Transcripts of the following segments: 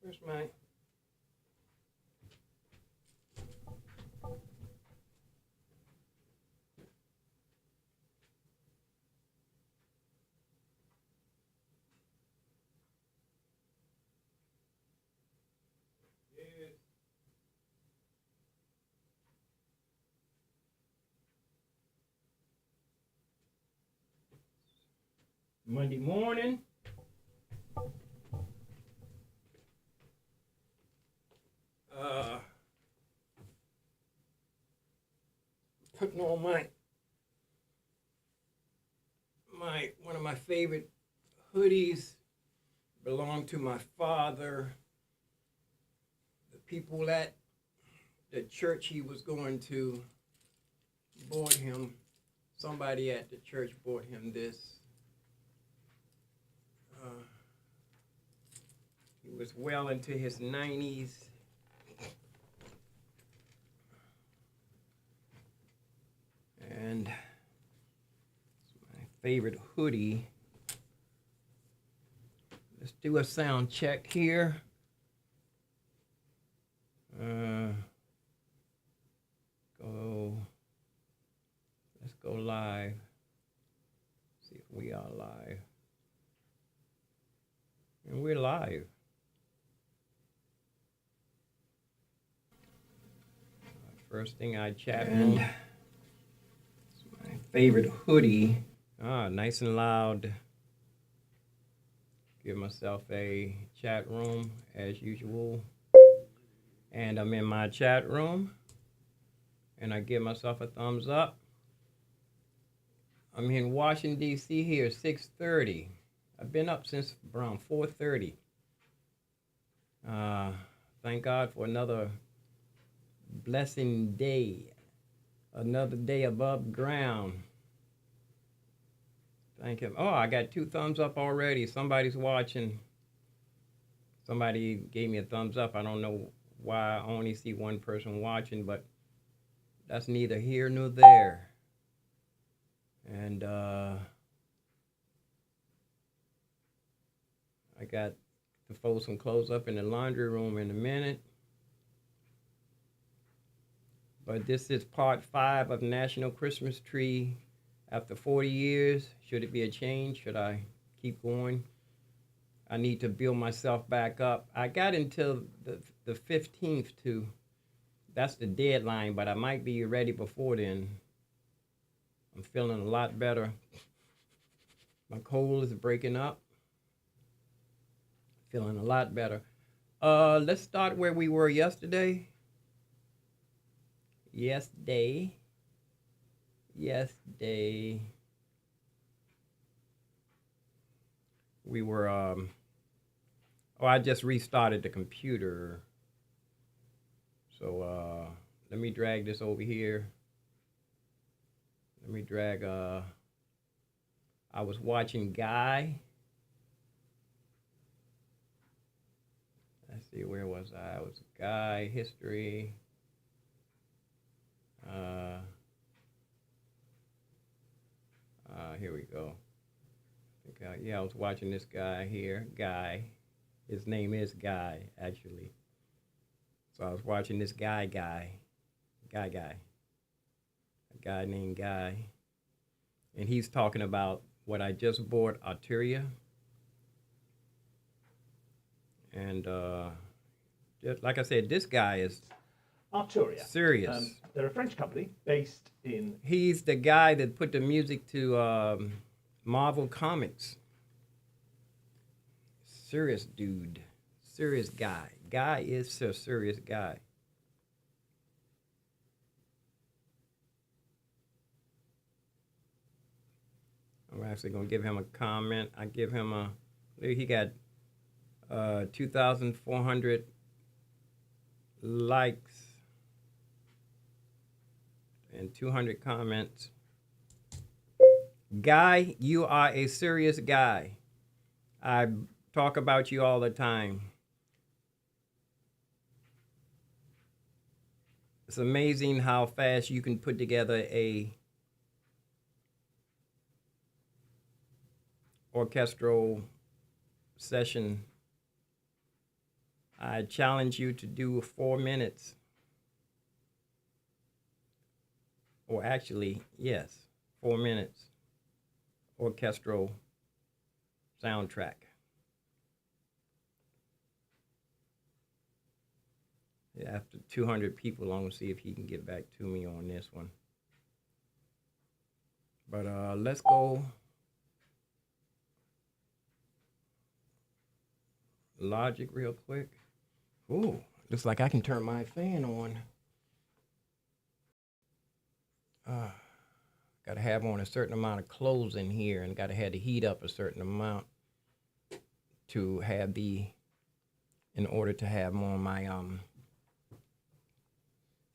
Where's my... Monday morning. Putting on my one of my favorite hoodies. Belonged to my father. The people at the church he was going to bought him. Somebody at the church bought him this. He was well into his 90s. And it's my favorite hoodie. Let's do a sound check here. Let's go live. See if we are live. And we're live. First thing I chat room. It's my favorite hoodie. Nice and loud. Give myself a chat room as usual. And I'm in my chat room. And I give myself a thumbs up. I'm in Washington, D.C. here, 6:30. I've been up since around 4:30. Thank God for another blessing day. Another day above ground. Thank him. Oh, I got 2 thumbs up already. Somebody's watching. Somebody gave me a thumbs up. I don't know why I only see one person watching, but that's neither here nor there. And I got to fold some clothes up in the laundry room in a minute. But this is part 5 of National Christmas Tree. After 40 years, should it be a change? Should I keep going? I need to build myself back up. I got until the 15th to, that's the deadline, but I might be ready before then. I'm feeling a lot better. My cold is breaking up. Feeling a lot better. Let's start where we were yesterday. Yesterday. We were, I just restarted the computer. So, let me drag this over here. Let me drag, I was watching Guy. Let's see, where was I? I was Guy, history. Here we go. Yeah, I was watching this guy here, Guy. His name is Guy, actually. So I was watching this guy. A guy named Guy. And he's talking about what I just bought, Arteria. And just like I said, this guy is Arturia. Serious. They're a French company based in... He's the guy that put the music to Marvel Comics. Serious dude. Serious guy. Guy is a serious guy. I'm actually going to give him a comment. I give him a... He got 2,400 likes and 200 comments. Guy, you are a serious guy. I talk about you all the time. It's amazing how fast you can put together a orchestral session. I challenge you to do 4 minutes. Or actually, yes, 4 minutes orchestral soundtrack. Yeah, after 200 people, I'm gonna see if he can get back to me on this one. But let's go Logic real quick. Ooh, looks like I can turn my fan on. Gotta have on a certain amount of clothes in here, and gotta have the heat up a certain amount to have in order to have on my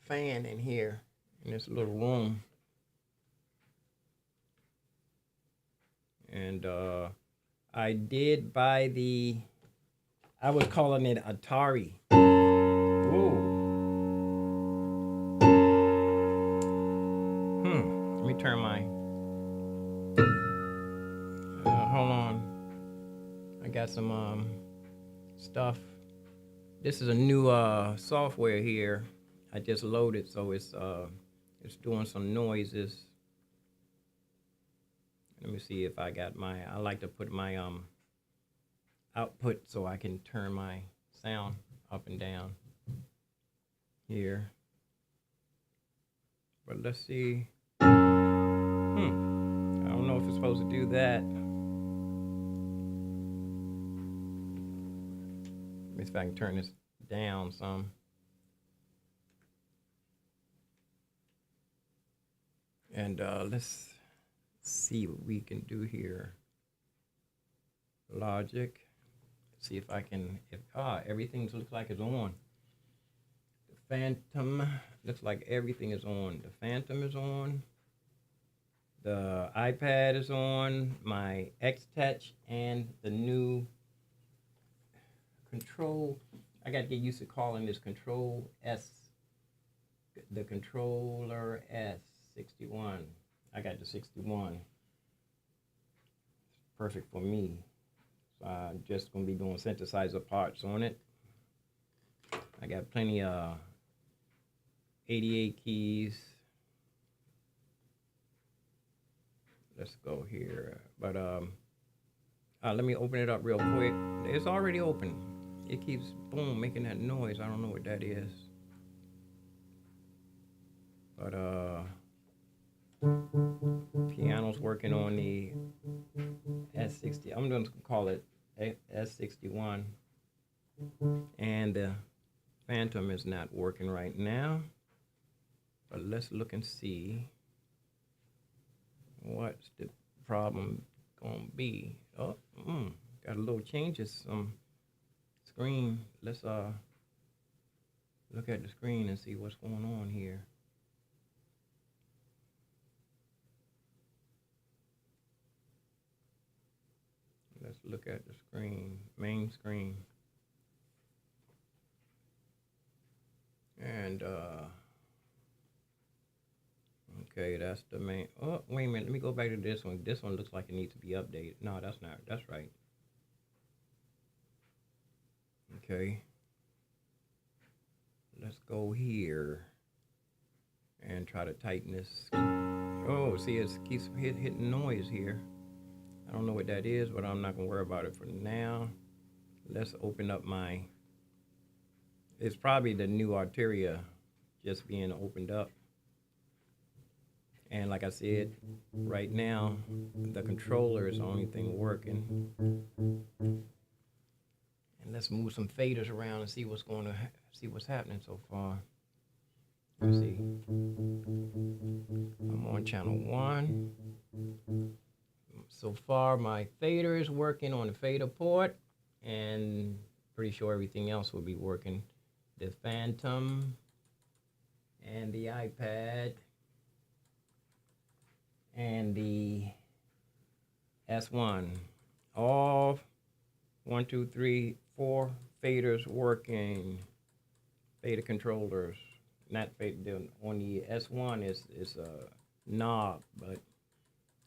fan in here in this little room. And I did buy I was calling it Atari. Whoa. Let me turn my, hold on. I got some stuff. This is a new software here. I just loaded, so it's doing some noises. Let me see if I got I like to put my output so I can turn my sound up and down here. But let's see. I don't know if it's supposed to do that. Let me see if I can turn this down some. And let's see what we can do here. Logic. See if I can, everything looks like it's on. The Phantom, looks like everything is on. The Phantom is on. The iPad is on. My X-Touch and the new control. I got to get used to calling this control S. The controller S61. I got the 61. It's perfect for me. So I'm just going to be doing synthesizer parts on it. I got plenty of 88 keys. Let's go here. But let me open it up real quick. It's already open. It keeps, boom, making that noise. I don't know what that is. But piano's working on the S60. I'm going to call it S61. And the Phantom is not working right now. But let's look and see what's the problem going to be. Oh, got a little changes screen. Let's look at the screen and see what's going on here. Let's look at the screen, main screen. And okay, that's the main. Oh, wait a minute. Let me go back to this one. This one looks like it needs to be updated. No, that's not. That's right. Okay. Let's go here and try to tighten this. Oh, see, it keeps hitting noise here. I don't know what that is, but I'm not going to worry about it for now. Let's open up it's probably the new Arteria just being opened up. And like I said, right now, the controller is the only thing working. And let's move some faders around and see what's happening so far. Let's see. I'm on channel 1. So far, my fader is working on the fader port, and pretty sure everything else will be working. The Phantom and the iPad and the S1. All 1, 2, 3, 4 faders working. Fader controllers. not on the S1 is a knob, but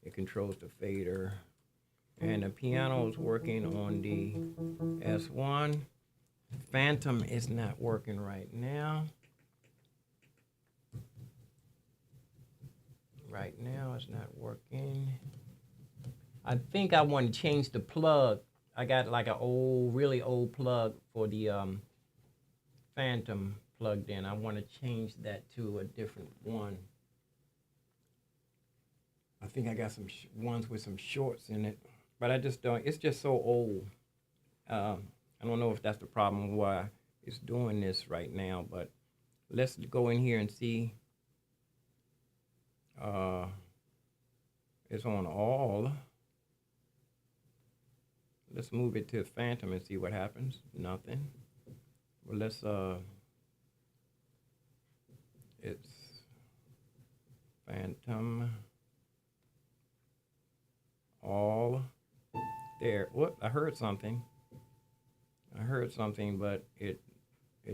it controls the fader. And the piano is working on the S1. Phantom is not working right now. Right now it's not working. I think I want to change the plug. I got like an really old plug for the Phantom plugged in. I want to change that to a different one. I think I got some ones with some shorts in it, but I just don't. It's just so old. I don't know if that's the problem why it's doing this right now, but let's go in here and see. It's on all. Let's move it to Phantom and see what happens. Nothing. Well, let's it's Phantom all there. What? I heard something, but it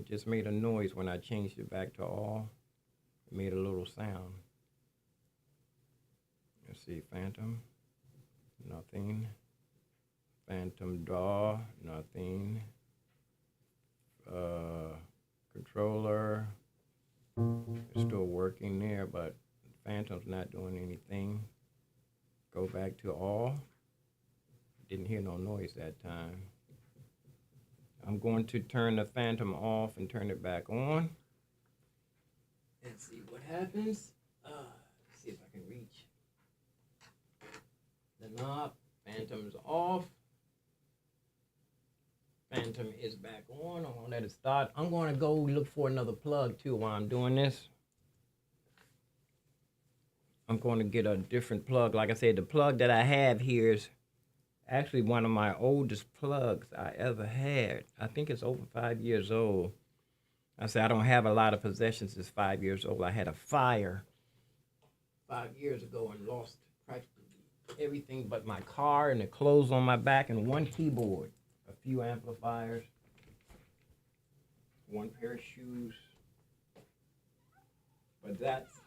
just made a noise when I changed it back to all. It made a little sound. Let's see, Phantom, nothing. Phantom DAW, nothing. Controller, it's still working there, but Phantom's not doing anything. Go back to all. Didn't hear no noise that time. I'm going to turn the Phantom off and turn it back on. Let's see what happens. Let's see if I can reach the knob. Phantom's off. Phantom is back on. I'm gonna let it start. I'm gonna go look for another plug too while I'm doing this. I'm going to get a different plug. Like I said, the plug that I have here is actually one of my oldest plugs I ever had. I think it's over 5 years old. I said I don't have a lot of possessions that's 5 years old. I had a fire 5 years ago and lost practically everything but my car and the clothes on my back and one keyboard, a few amplifiers, one pair of shoes. But that's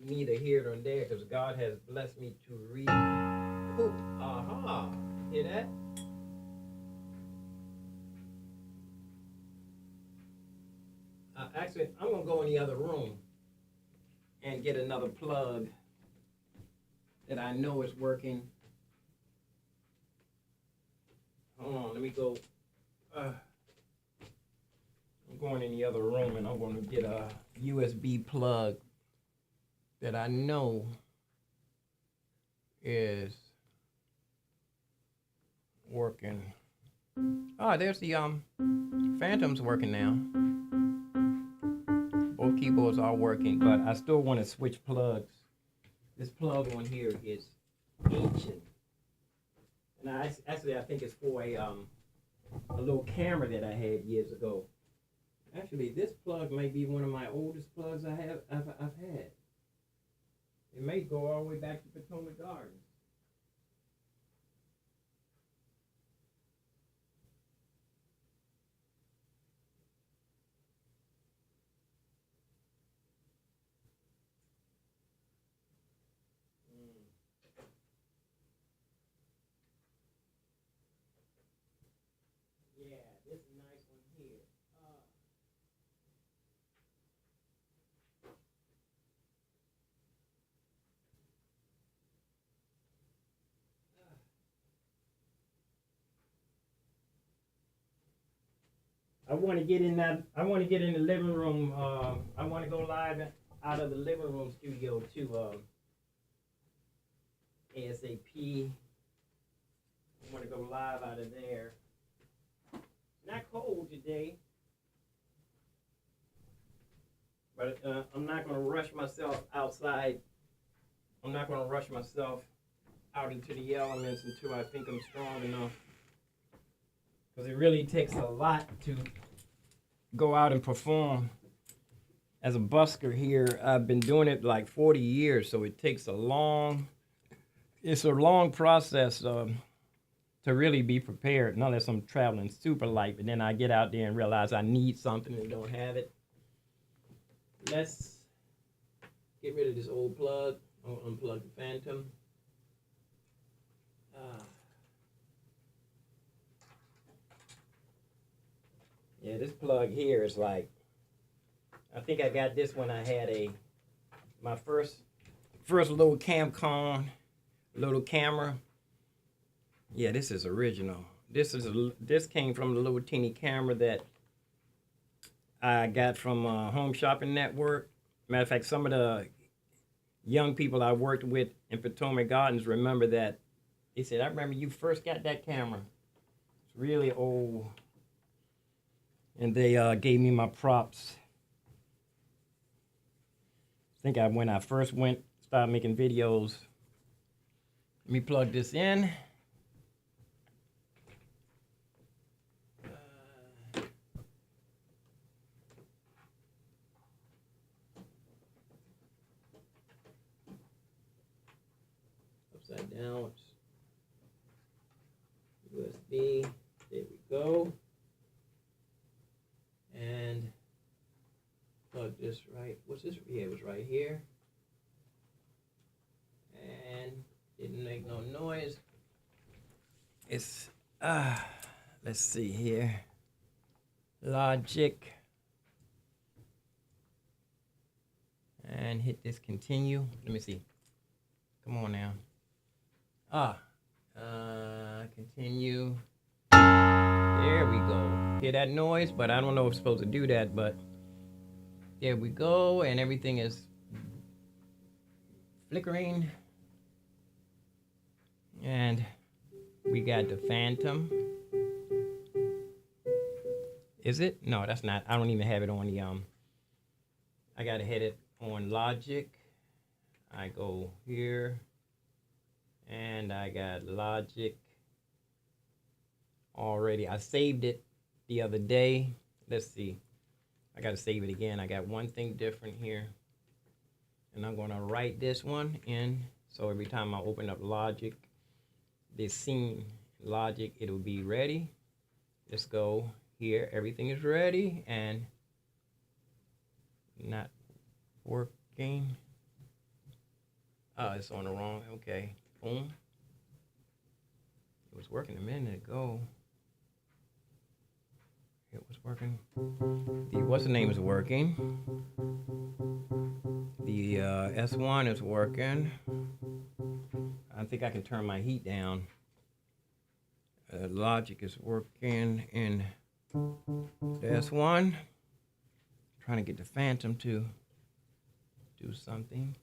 neither here nor there because God has blessed me to read. Ooh, aha, hear that? Actually, I'm going to go in the other room and get another plug that I know is working. Hold on, let me go. I'm going in the other room and I'm going to get a USB plug that I know is working. Oh, there's the Phantom's working now. Both keyboards are working, but I still want to switch plugs. This plug on here is ancient. And I think it's for a little camera that I had years ago. Actually, this plug may be one of my oldest plugs I've had. It may go all the way back to Potomac Gardens. Yeah, this is a nice one here. I want to get in that. I want to get in the living room. I want to go live out of the living room studio too. ASAP. I want to go live out of there. Not cold today, but I'm not going to rush myself outside. I'm not going to rush myself out into the elements until I think I'm strong enough. Because it really takes a lot to go out and perform. As a busker here, I've been doing it like 40 years, so it takes it's a long process to really be prepared, unless I'm traveling super light, but then I get out there and realize I need something and don't have it. let's get rid of this old plug. I'll unplug the Phantom. Yeah, this plug here is like, I think I got this when I had my first little Camcon little camera. Yeah, this is original. This came from the little teeny camera that I got from Home Shopping Network. Matter of fact, some of the young people I worked with in Potomac Gardens remember that. They said, I remember you first got that camera. It's really old. And they gave me my props. I think when I first started making videos. Let me plug this in. Upside down. USB. There we go. And plug this right. What's this? Yeah, it was right here. And didn't make no noise. It's let's see here. Logic. And hit this continue. Let me see. Come on now. Continue. There we go. Hear that noise? But I don't know if it's supposed to do that, but there we go. And everything is flickering. And we got the Phantom. Is it? No, that's not. I don't even have it on the I gotta hit it on Logic. I go here. And I got Logic already. I saved it the other day. Let's see. I got to save it again. I got one thing different here. And I'm going to write this one in. So every time I open up Logic, this scene, Logic, it'll be ready. Let's go here. Everything is ready and not working. Oh, it's on the wrong. Okay. Boom. It was working a minute ago. It was working. The what's the name is working. The S1 is working. I think I can turn my heat down. Logic is working in the S1. Trying to get the Phantom to do something.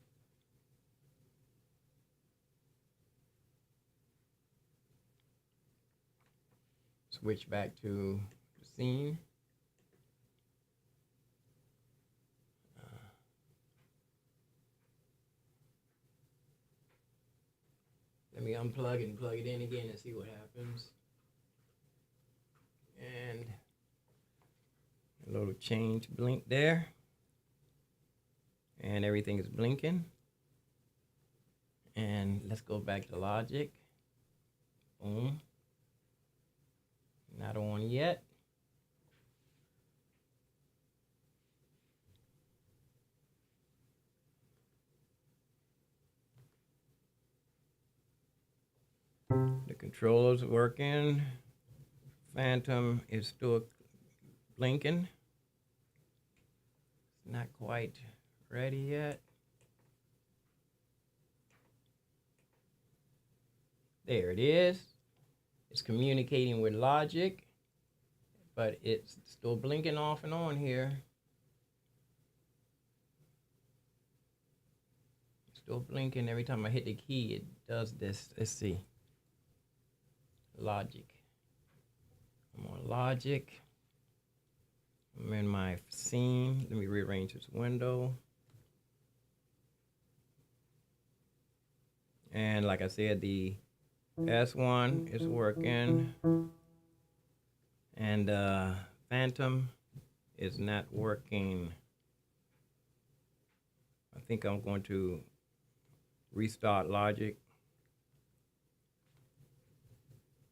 Switch back to the scene. Let me unplug it and plug it in again and see what happens. And a little change blink there. And everything is blinking. And let's go back to Logic. Boom. Not on yet. The controller's working. Phantom is still blinking. It's not quite ready yet. There it is. It's communicating with Logic, but it's still blinking off and on here. Still blinking. Every time I hit the key, it does this. Let's see. Logic. I'm on Logic. I'm in my scene. Let me rearrange this window. And like I said, the S1 is working. And Phantom is not working. I think I'm going to restart Logic.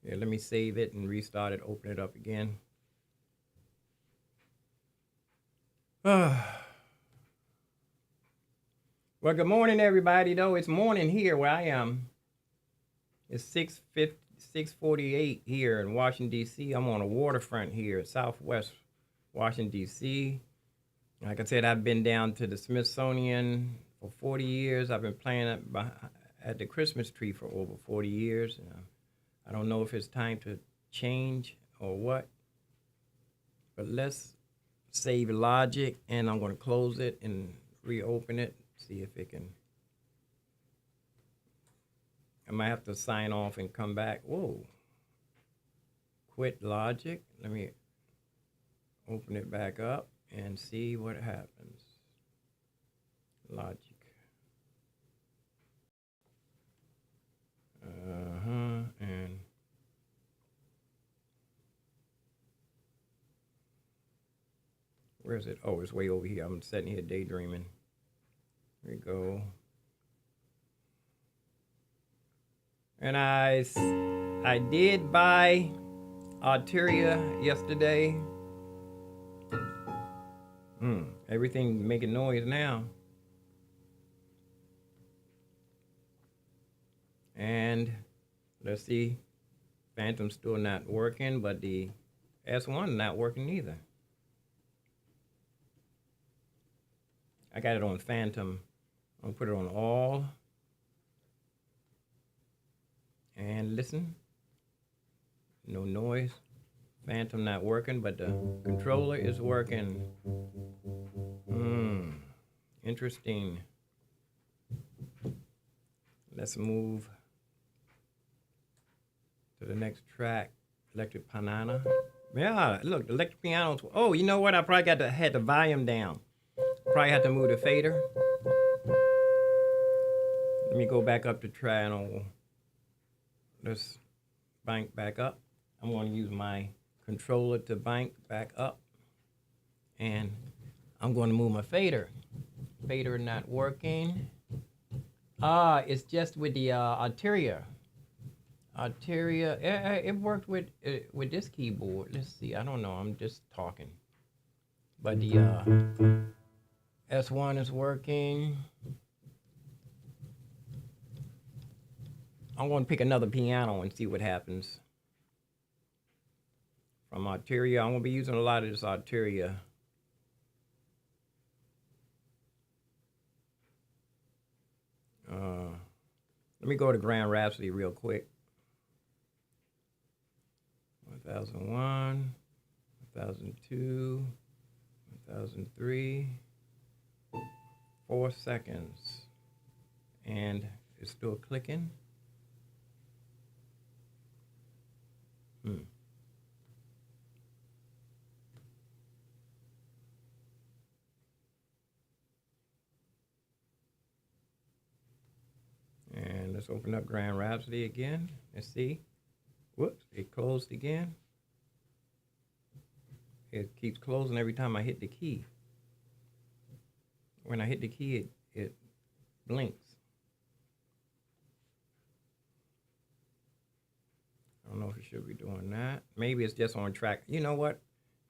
Yeah, let me save it and restart it, open it up again. Well, good morning, everybody. Though it's morning here where I am. It's 6:48 here in Washington, D.C. I'm on a waterfront here at Southwest Washington, D.C. Like I said, I've been down to the Smithsonian for 40 years. I've been playing at the Christmas tree for over 40 years. I don't know if it's time to change or what, but let's save logic, and I'm going to close it and reopen it, see if it can. I might have to sign off and come back. Whoa. Quit logic. Let me open it back up and see what happens. Logic. And where is it? Oh, it's way over here. I'm sitting here daydreaming. Here we go. And I did buy Arteria yesterday. Everything making noise now. And let's see, Phantom's still not working, but the S1 not working either. I got it on Phantom. I'm gonna put it on all. And listen, no noise. Phantom not working, but the controller is working. Interesting. Let's move to the next track, electric piano. Yeah, look, the electric pianos. Oh, you know what? I probably had the volume down. Probably had to move the fader. Let me go back up to triangle. Let's bank back up. I'm going to use my controller to bank back up. And I'm going to move my fader. Fader not working. It's just with the Arteria. Arteria, it worked with this keyboard. Let's see, I don't know, I'm just talking. But the S1 is working. I'm going to pick another piano and see what happens. From Arteria, I'm going to be using a lot of this Arteria. Let me go to Grand Rhapsody real quick. 1001, 1002, 1003, 4 seconds. And it's still clicking. And let's open up Grand Rhapsody again. Let's see. Whoops, it closed again. It keeps closing every time I hit the key. When I hit the key, it blinks. I don't know if it should be doing that. Maybe it's just on track. You know what?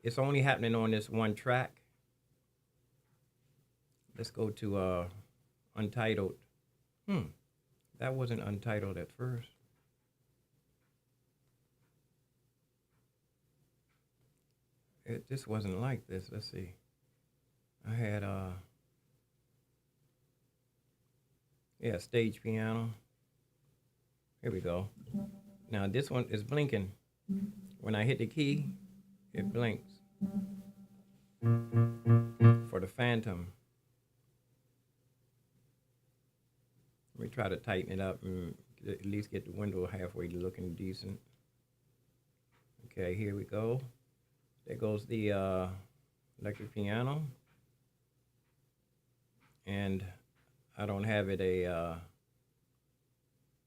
It's only happening on this one track. Let's go to Untitled. That wasn't Untitled at first. This wasn't like this. Let's see. I had stage piano. Here we go. Now this one is blinking. When I hit the key, it blinks. For the Phantom. Let me try to tighten it up and at least get the window halfway looking decent. Okay, here we go. There goes the electric piano. And I don't have it I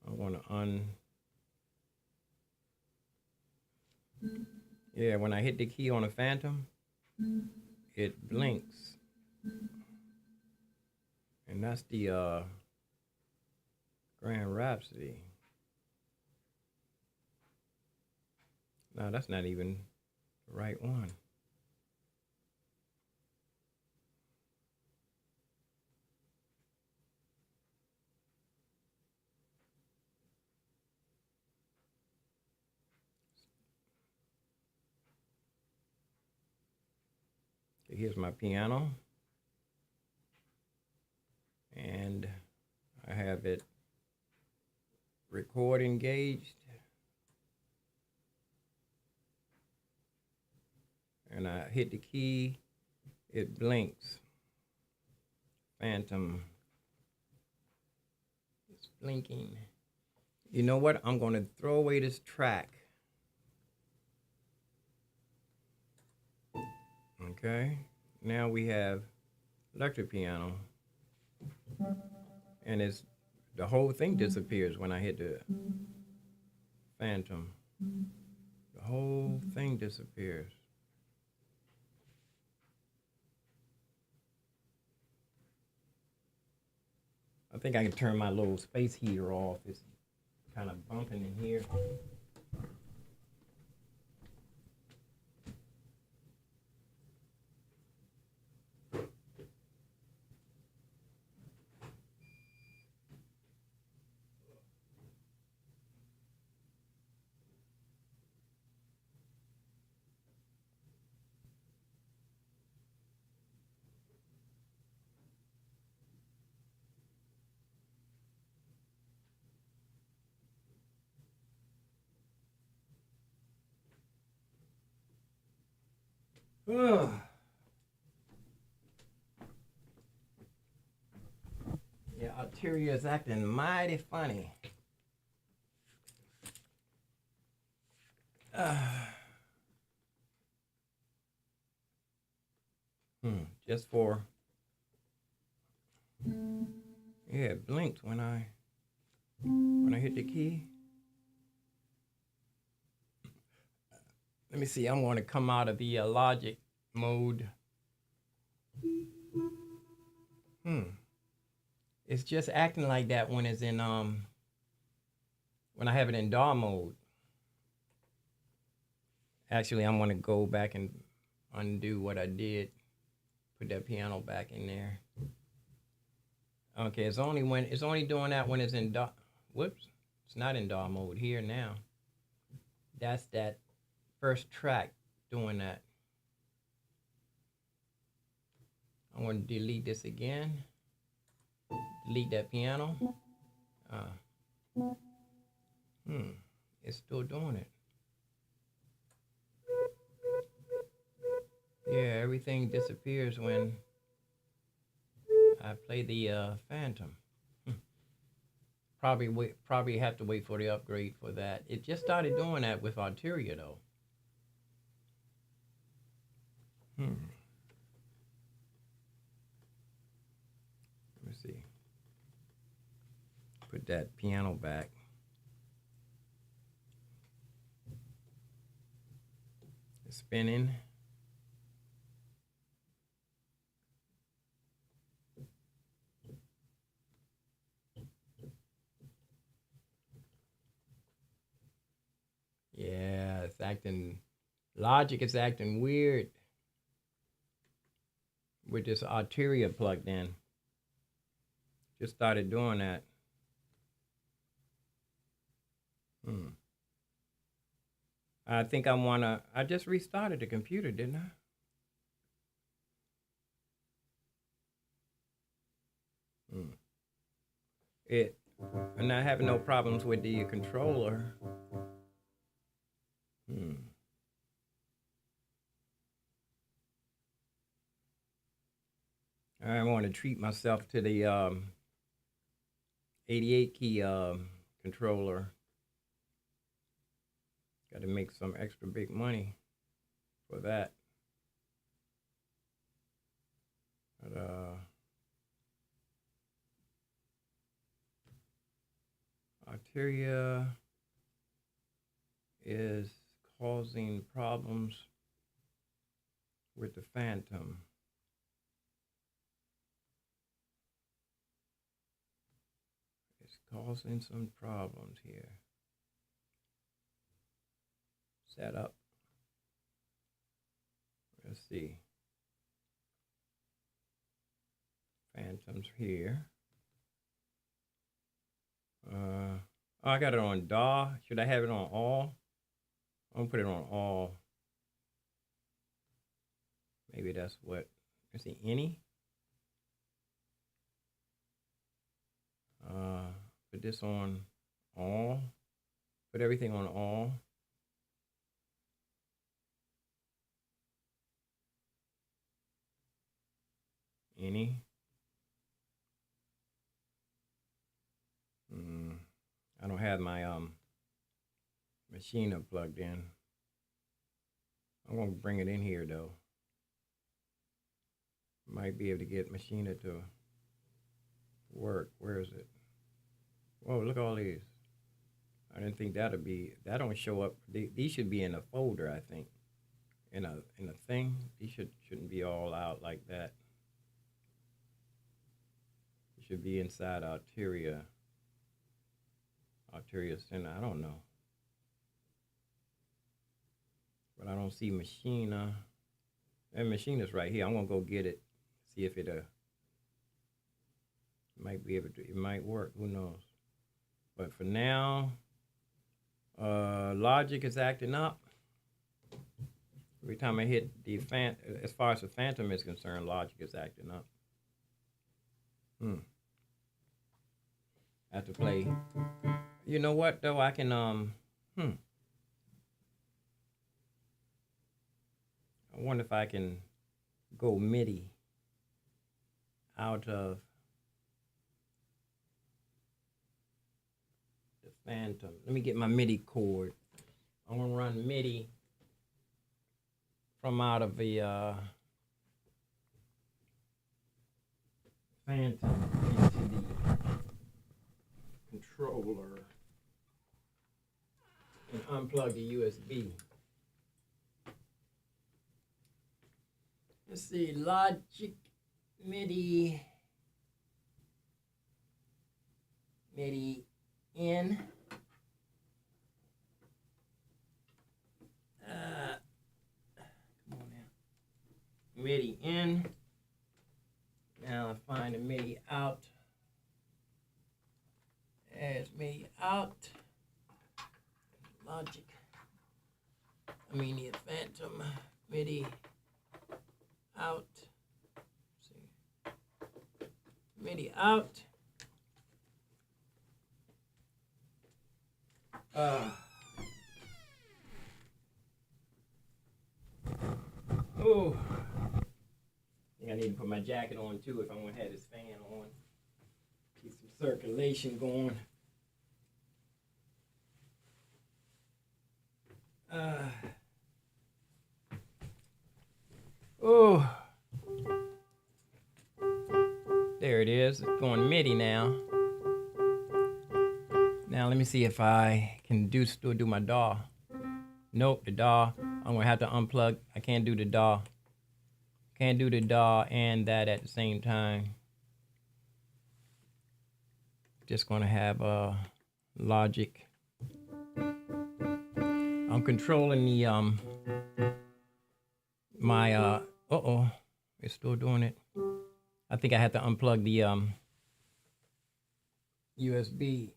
want to Yeah, when I hit the key on a Phantom, it blinks. And that's the Grand Rhapsody. No, that's not even the right one. here's my piano. And I have it record engaged. And I hit the key, it blinks. Phantom. It's blinking. You know what? I'm going to throw away this track. Okay. Now we have electric piano. And it's the whole thing disappears when I hit the phantom. The whole thing disappears. I think I can turn my little space heater off. It's kind of bumping in here. Ugh. Yeah, Arteria is acting mighty funny. Just for, yeah, it blinked when I hit the key. Let me see, I'm going to come out of the logic mode. It's just acting like that when it's in when I have it in DAW mode. Actually, I'm going to go back and undo what I did. Put that piano back in there. Okay, it's only doing that when it's in DAW. Whoops, it's not in DAW mode here now. That's that first track doing that. I'm going to delete this again. Delete that piano. It's still doing it. Yeah, everything disappears when I play the Phantom. Probably have to wait for the upgrade for that. It just started doing that with Arteria though. Let me see. Put that piano back. It's spinning. Yeah, it's acting, Logic is acting weird with this Arteria plugged in. Just started doing that. I think I just restarted the computer, didn't I? I'm not having no problems with the controller. I want to treat myself to the 88 key controller. Got to make some extra big money for that. But Arteria is causing problems with the Phantom. It's causing some problems here. Setup. Let's see. Phantom's here. Oh, I got it on DAW. Should I have it on all? I'm gonna put it on all. Maybe that's what. Let's see, any. Put this on all. Put everything on all. Any. I don't have my machine plugged in. I'm gonna bring it in here though. Might be able to get machine to work. Where is it? Whoa, look at all these. I didn't think that don't show up. These should be in a folder, I think. In a thing. These shouldn't be all out like that. It should be inside Arteria Center. I don't know. But I don't see machine. That machine is right here. I'm gonna go get it. See if it might be able to. It might work. Who knows? But for now, Logic is acting up. Every time I hit the as far as the Phantom is concerned, Logic is acting up. I have to play. You know what though? I can I wonder if I can go MIDI out of the Phantom. Let me get my MIDI cord. I'm gonna run MIDI from out of the Phantom into the controller and unplug the USB. Let's see, Logic MIDI in. Come on now. MIDI in. Now I find the MIDI out. There's MIDI out. Logic. The Phantom MIDI out. Let's see. MIDI out. Oh. I think I need to put my jacket on too if I'm gonna have this fan on. Keep some circulation going. Oh, there it is. It's going MIDI now. Now let me see if I can still do my DAW. Nope, the DAW. I'm gonna have to unplug. I can't do the DAW. Can't do the DAW and that at the same time. Just gonna have Logic. I'm controlling the my it's still doing it. I think I have to unplug the USB.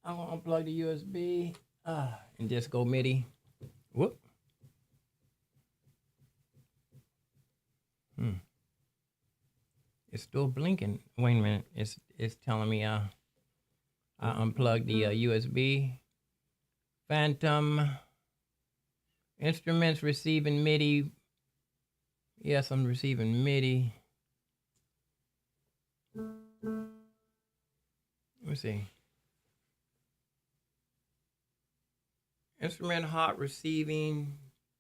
I'm gonna unplug the USB and just go MIDI. Whoop. It's still blinking. Wait a minute. It's telling me I unplugged the USB. Phantom. Instruments receiving MIDI. Yes, I'm receiving MIDI. Let me see. Instrument hot receiving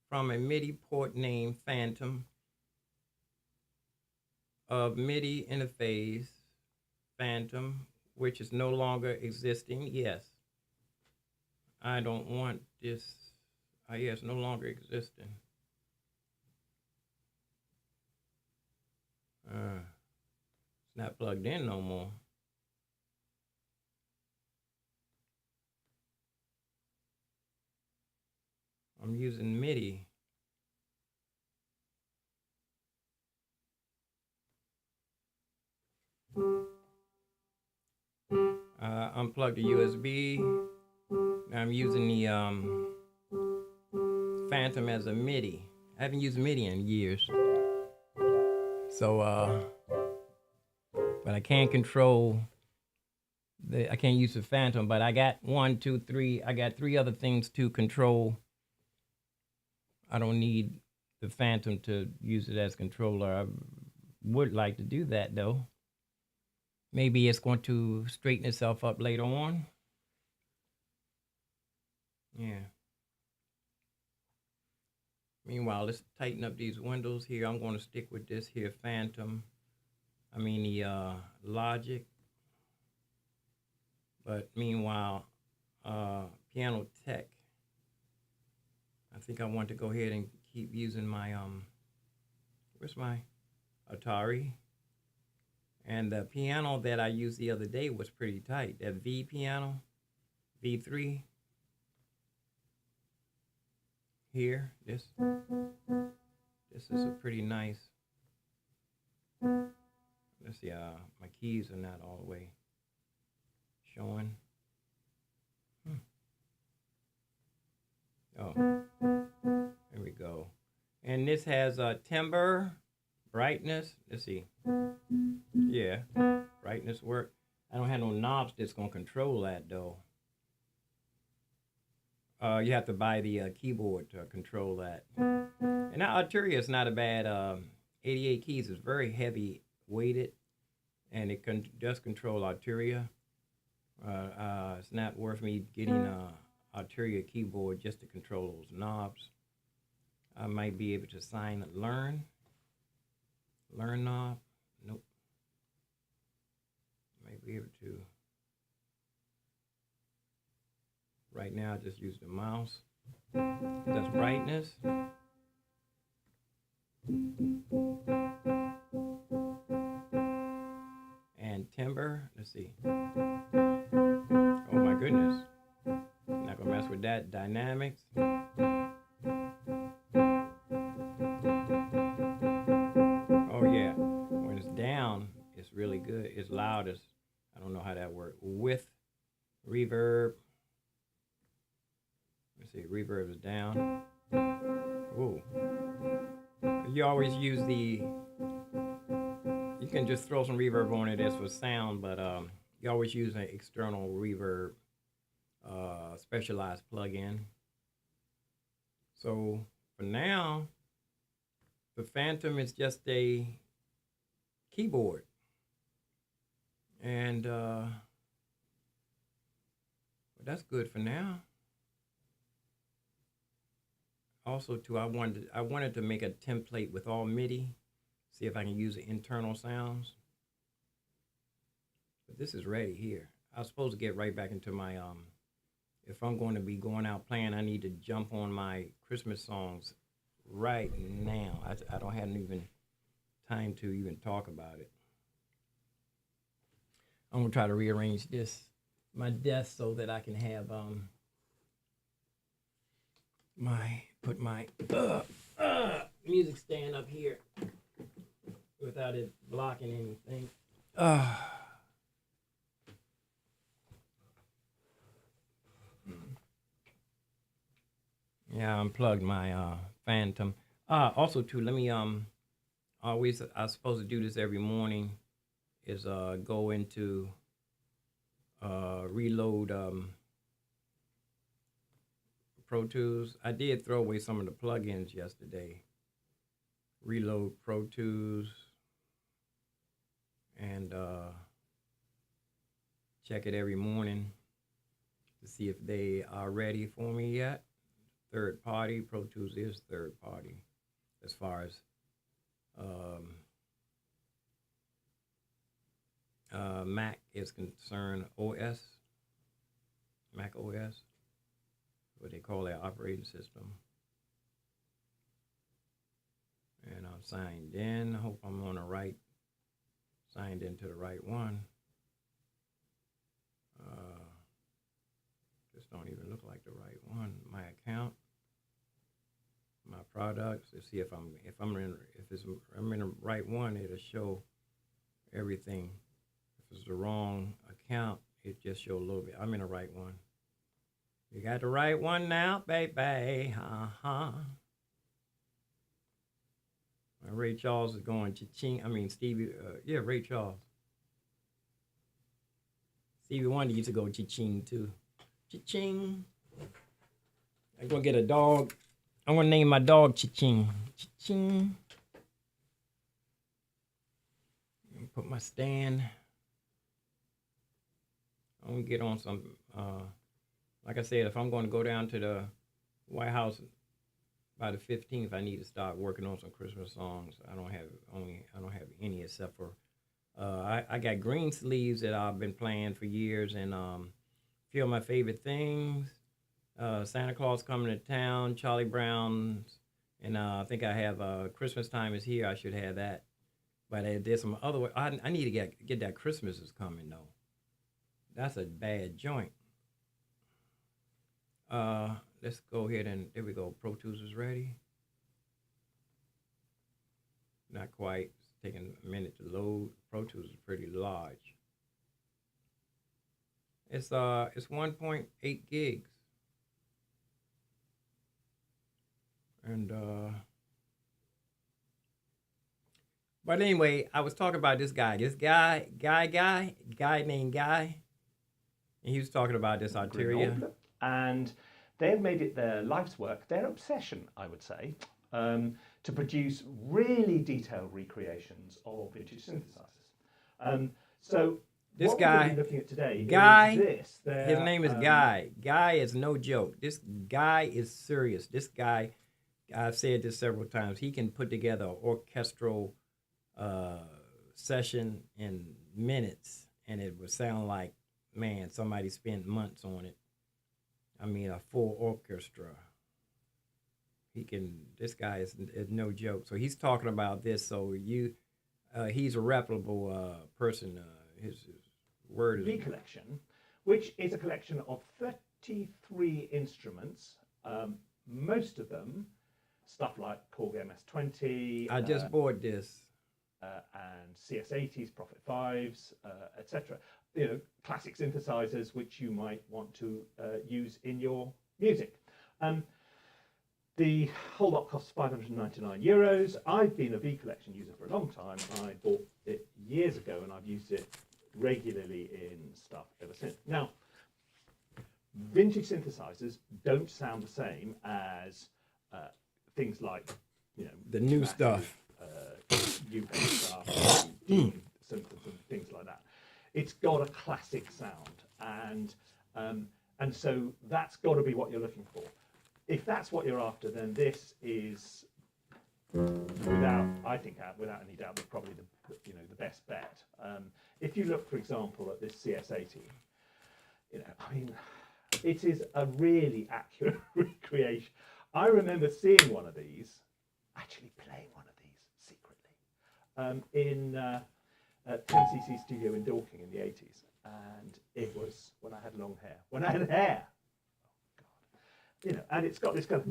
from a MIDI port named Phantom of MIDI interface Phantom, which is no longer existing. Yes. I don't want this. Yes, no longer existing. It's not plugged in no more. I'm using MIDI. Unplug the USB. Now I'm using the Phantom as a MIDI. I haven't used MIDI in years. So, but I can't control I can't use the Phantom, but I got 1, 2, 3. I got 3 other things to control. I don't need the Phantom to use it as controller. I would like to do that though. Maybe it's going to straighten itself up later on. Yeah. Meanwhile, let's tighten up these windows here. I'm going to stick with this here Phantom. I mean the Logic. But meanwhile, Piano Tech. I think I want to go ahead and keep using my where's my Atari? And the piano that I used the other day was pretty tight. That V piano, V3. Here, this is a pretty nice. Let's see, my keys are not all the way showing. Oh, there we go. And this has timbre, brightness. Let's see. Yeah, brightness work. I don't have no knobs that's gonna control that though. You have to buy the keyboard to control that. And now Arturia is not a bad 88 keys. It's very heavy weighted, and it does control Arturia. It's not worth me getting a Arturia keyboard just to control those knobs. I might be able to learn knob. Nope. Might be able to. Right now, I just use the mouse. That's brightness. And timbre. Let's see. Oh my goodness. I'm not gonna mess with that. Dynamics. Oh yeah. When it's down, it's really good. It's loudest. I don't know how that works. With reverb. Let's see, reverb is down. Ooh. You always use you can just throw some reverb on it as for sound, but you always use an external reverb specialized plugin. So for now, the Phantom is just a keyboard. And but that's good for now. Also, too, I wanted to make a template with all MIDI, see if I can use the internal sounds. But this is ready here. I was supposed to get right back into my if I'm going to be going out playing, I need to jump on my Christmas songs right now. I don't have even time to even talk about it. I'm gonna try to rearrange my desk so that I can have put my music stand up here without it blocking anything. Yeah, I unplugged my Phantom. Also too, let me I was supposed to do this every morning, is go into reload Pro Tools. I did throw away some of the plugins yesterday. Reload Pro Tools and check it every morning to see if they are ready for me yet. Third party. Pro Tools is third party as far as Mac is concerned. Mac OS, what they call their operating system. And I'm signed in. I hope I'm on the right, signed into the right one. This don't even look like the right one. My account, my products. Let's see if I'm in the right one. It'll show everything. If it's the wrong account, it just show a little bit. I'm in the right one. You got the right one now, baby. All Ray Charles is going cha-ching. I mean, Stevie, yeah, Ray Charles. Stevie Wonder used to go cha-ching too. Cha-ching. I'm gonna get a dog. I'm gonna name my dog Cha-ching. Cha-ching. Put my stand. I'm gonna get on some. Like I said, if I'm going to go down to the White House by the 15th, I need to start working on some Christmas songs. I don't have any except for I got Green Sleeves that I've been playing for years, and few of my favorite things. Santa Claus Coming to Town, Charlie Brown's, and I think I have Christmas Time Is Here. I should have that, but there's some other way. I need to get that Christmas Is Coming though. That's a bad joint. Let's go ahead and there we go. Pro Tools is ready. Not quite. It's taking a minute to load. Pro Tools is pretty large. It's 1.8 gigs. And but anyway, I was talking about this guy named Guy, and he was talking about this Arteria. And they've made it their life's work, their obsession, I would say, to produce really detailed recreations of vintage synthesizers. So this what guy, we're going to be looking at today Guy, is this. His name is Guy. Guy is no joke. This guy is serious. This guy, I've said this several times, he can put together an orchestral session in minutes, and it would sound like, man, somebody spent months on it. I mean, a full orchestra. This guy is no joke. So he's talking about this. So he's a reputable person. His word is... V Collection, which is a collection of 33 instruments, most of them stuff like Korg MS-20. I just bought this. And CS80s, Prophet 5s, etc. You know, classic synthesizers which you might want to use in your music. The whole lot costs €599. I've been a V Collection user for a long time. I bought it years ago and I've used it regularly in stuff ever since. Now, vintage synthesizers don't sound the same as things like, you know, the new stuff. UK stuff, Dean symptoms and things like that. It's got a classic sound, and so that's got to be what you're looking for. If that's what you're after, then this is, without any doubt, probably the best bet. If you look, for example, at this CS80, I mean, it is a really accurate recreation. I remember seeing one of these, actually playing one of these secretly, in a 10cc studio in Dorking in the 80s, and it was when I had long hair. When I had hair, oh God, and it's got this kind of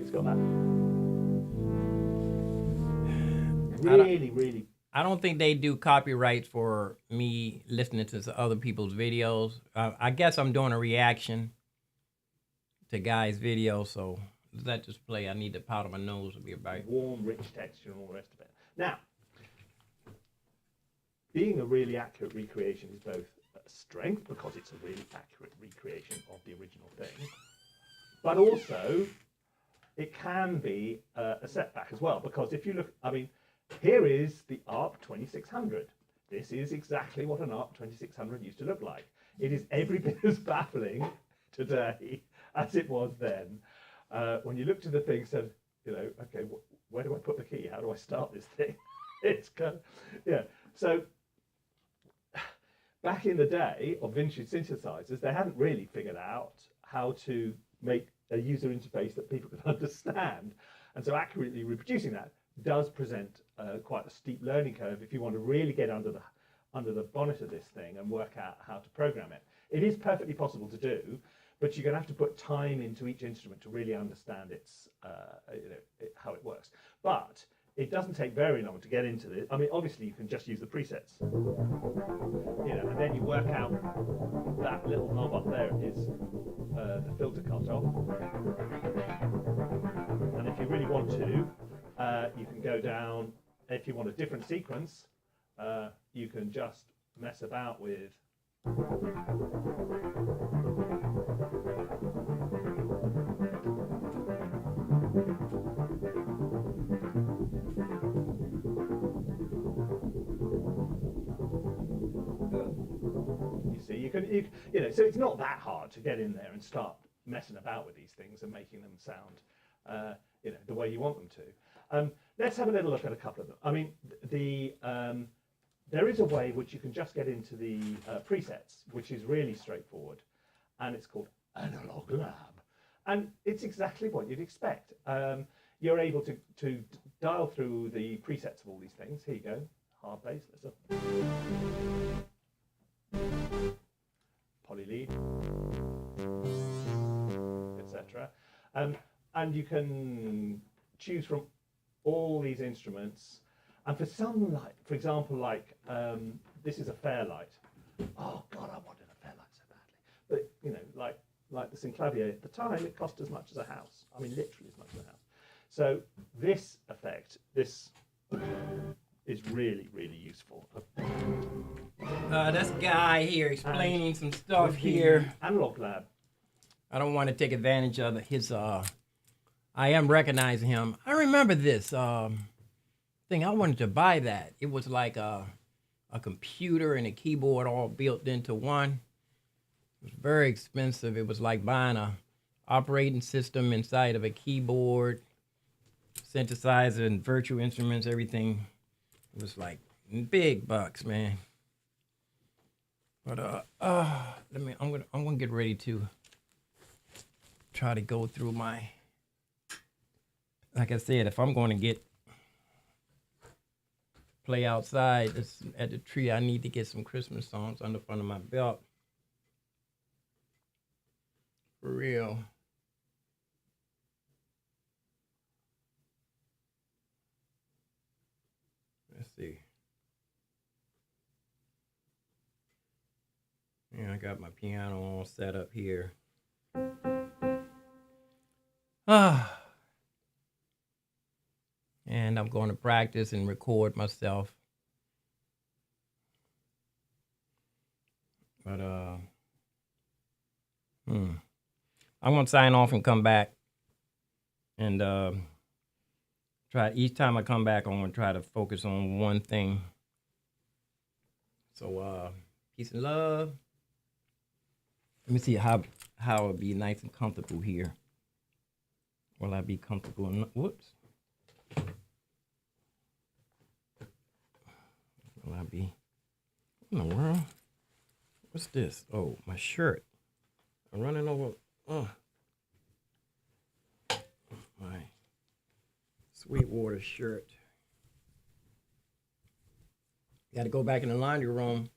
it's got that really. I don't think they do copyrights for me listening to other people's videos. I guess I'm doing a reaction to Guy's video, so let just play. I need to powder my nose to be about warm, rich texture and all the rest of it. Now, being a really accurate recreation is both a strength because it's a really accurate recreation of the original thing, but also it can be a setback as well, because if you look, I mean, here is the ARP 2600. This is exactly what an ARP 2600 used to look like. It is every bit as baffling today as it was then. When you looked at the thing, said, okay, where do I put the key? How do I start this thing? It's kind of, yeah. So back in the day of vintage synthesizers, they hadn't really figured out how to make a user interface that people could understand. And so accurately reproducing that does present quite a steep learning curve if you want to really get under the bonnet of this thing and work out how to program it. It is perfectly possible to do, but you're going to have to put time into each instrument to really understand its how it works. But it doesn't take very long to get into this. I mean, obviously you can just use the presets, and then you work out that little knob up there is the filter cut off. And if you really want to, you can go down. If you want a different sequence, you can just mess about with. You see, you know, so it's not that hard to get in there and start messing about with these things and making them sound, you know, the way you want them to. Let's have a little look at a couple of them. I mean, there is a way which you can just get into the presets, which is really straightforward, and it's called Analog Lab, and it's exactly what you'd expect. You're able to dial through the presets of all these things. Here you go, hard bass, poly lead, etc. And you can choose from all these instruments. And for some, like, for example, like this is a Fairlight. Oh God, I wanted a Fairlight so badly. But you know, like the synclavier at the time, it cost as much as a house. I mean, literally as much as a house. So this effect, this is really, really useful. This guy here explaining some stuff here. Analog Lab. I don't want to take advantage of his. I am recognizing him. I remember this thing. I wanted to buy that. It was like a computer and a keyboard all built into one. It was very expensive. It was like buying a operating system inside of a keyboard, synthesizer and virtual instruments, everything. It was like big bucks, man. But I'm gonna get ready to try to go through my. Like I said, if I'm going to play outside at the tree, I need to get some Christmas songs under my belt. For real. Let's see. Yeah, I got my piano all set up here. And I'm going to practice and record myself. But I'm going to sign off and come back. And try each time I come back, I'm going to try to focus on one thing. So peace and love. Let me see how it'll be nice and comfortable here. Will I be comfortable enough? Whoops. Will I be? What in the world? What's this? Oh, my shirt. I'm running over. My Sweetwater shirt. Got to go back in the laundry room.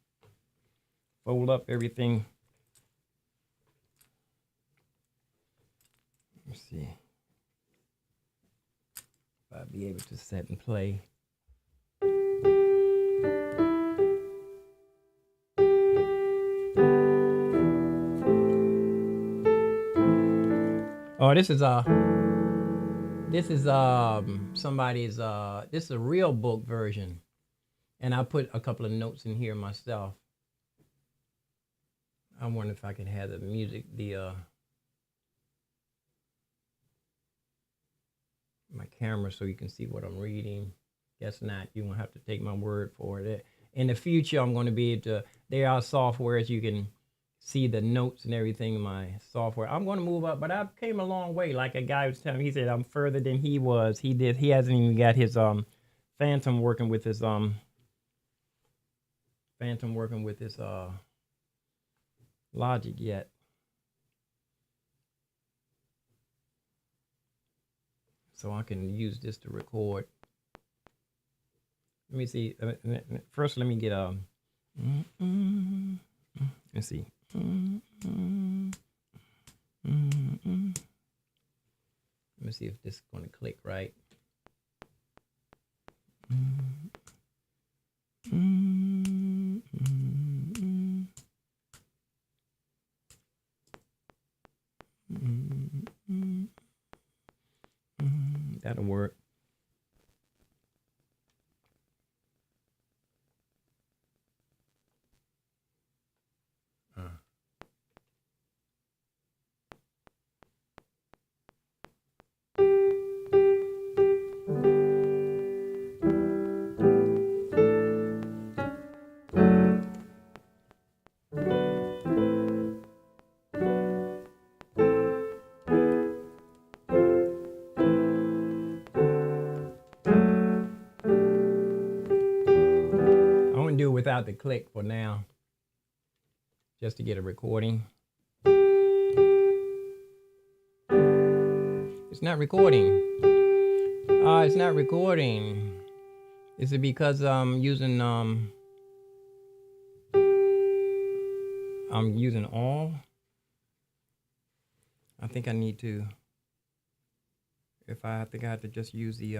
Fold up everything. Let's see if I'll be able to set and play. Oh, this is somebody's this is a real book version, and I put a couple of notes in here myself. I wonder if I could have the music, my camera, so you can see what I'm reading. Guess not. You won't have to take my word for it. In the future, I'm going to be able to. There are softwares you can see the notes and everything in my software. I'm going to move up, but I came a long way. Like a guy was telling me, he said I'm further than he was. He hasn't even got his Phantom working with his Logic yet. So I can use this to record. Let me see. First, let me get let's see. Let me see if this is going to click right. That'll work. Do it without the click for now, just to get a recording. It's not recording. It's not recording. Is it because I'm using all? I think I need to. I think I have to just use the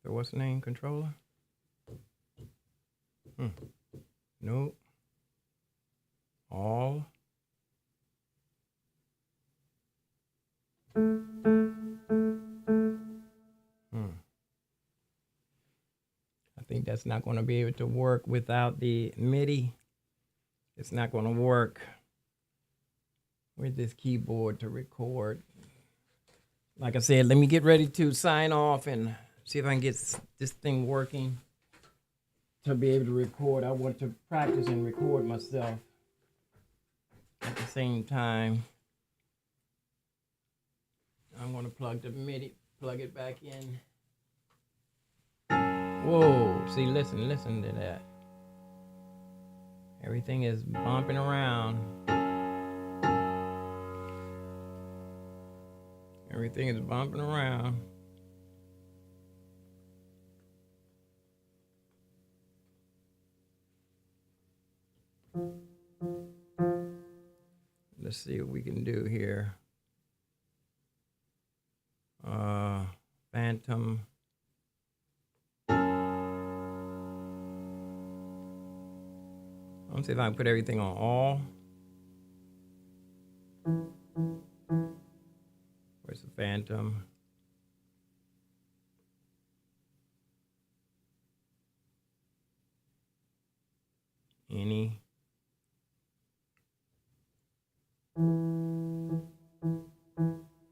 what's the name, controller? Nope. All. I think that's not going to be able to work without the MIDI. It's not going to work with this keyboard to record. Like I said, let me get ready to sign off and see if I can get this thing working to be able to record. I want to practice and record myself at the same time. I'm going to plug the MIDI, plug it back in. Whoa, see, listen to that. Everything is bumping around. Everything is bumping around. Let's see what we can do here. Phantom. Let's see if I can put everything on all. Where's the Phantom? Any?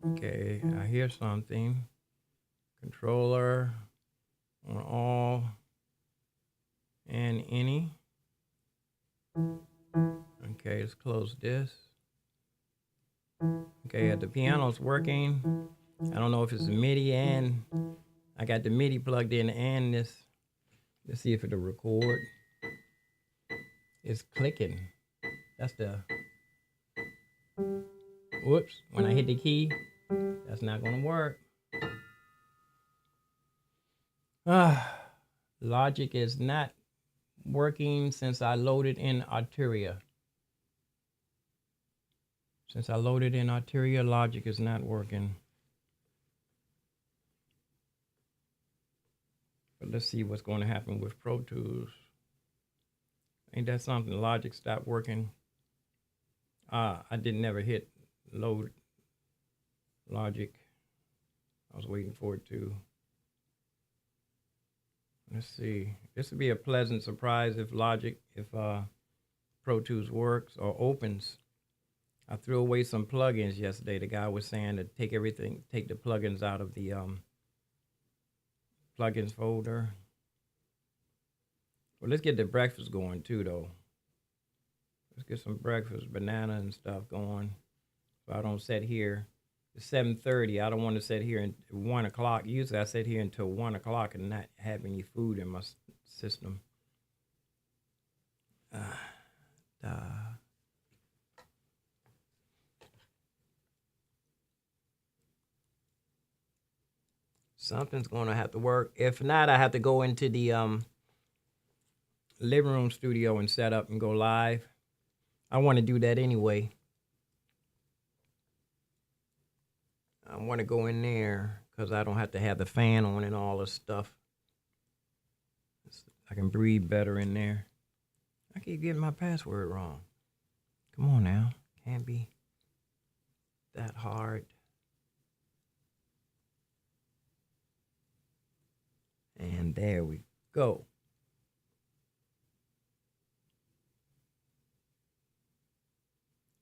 Okay, I hear something. Controller on all and any. Okay, let's close this. Okay, the piano's working. I don't know if it's MIDI and I got the MIDI plugged in and this. Let's see if it'll record. It's clicking. That's the. Whoops, when I hit the key, that's not gonna work. Logic is not working since I loaded in Arteria. Since I loaded in Arteria, Logic is not working. But let's see what's going to happen with Pro Tools. Ain't that something? Logic stopped working. I didn't never hit load Logic. I was waiting for it to. Let's see. This would be a pleasant surprise if Pro Tools works or opens. I threw away some plugins yesterday. The guy was saying to take the plugins out of the plugins folder. Well, let's get the breakfast going too, though. Let's get some breakfast, banana and stuff going. So I don't sit here. It's 7:30. I don't want to sit here at 1 o'clock. Usually I sit here until 1 o'clock and not have any food in my system. Something's going to have to work. If not, I have to go into the living room studio and set up and go live. I want to do that anyway. I want to go in there because I don't have to have the fan on and all this stuff. I can breathe better in there. I keep getting my password wrong. Come on now. Can't be. that hard. And there we go.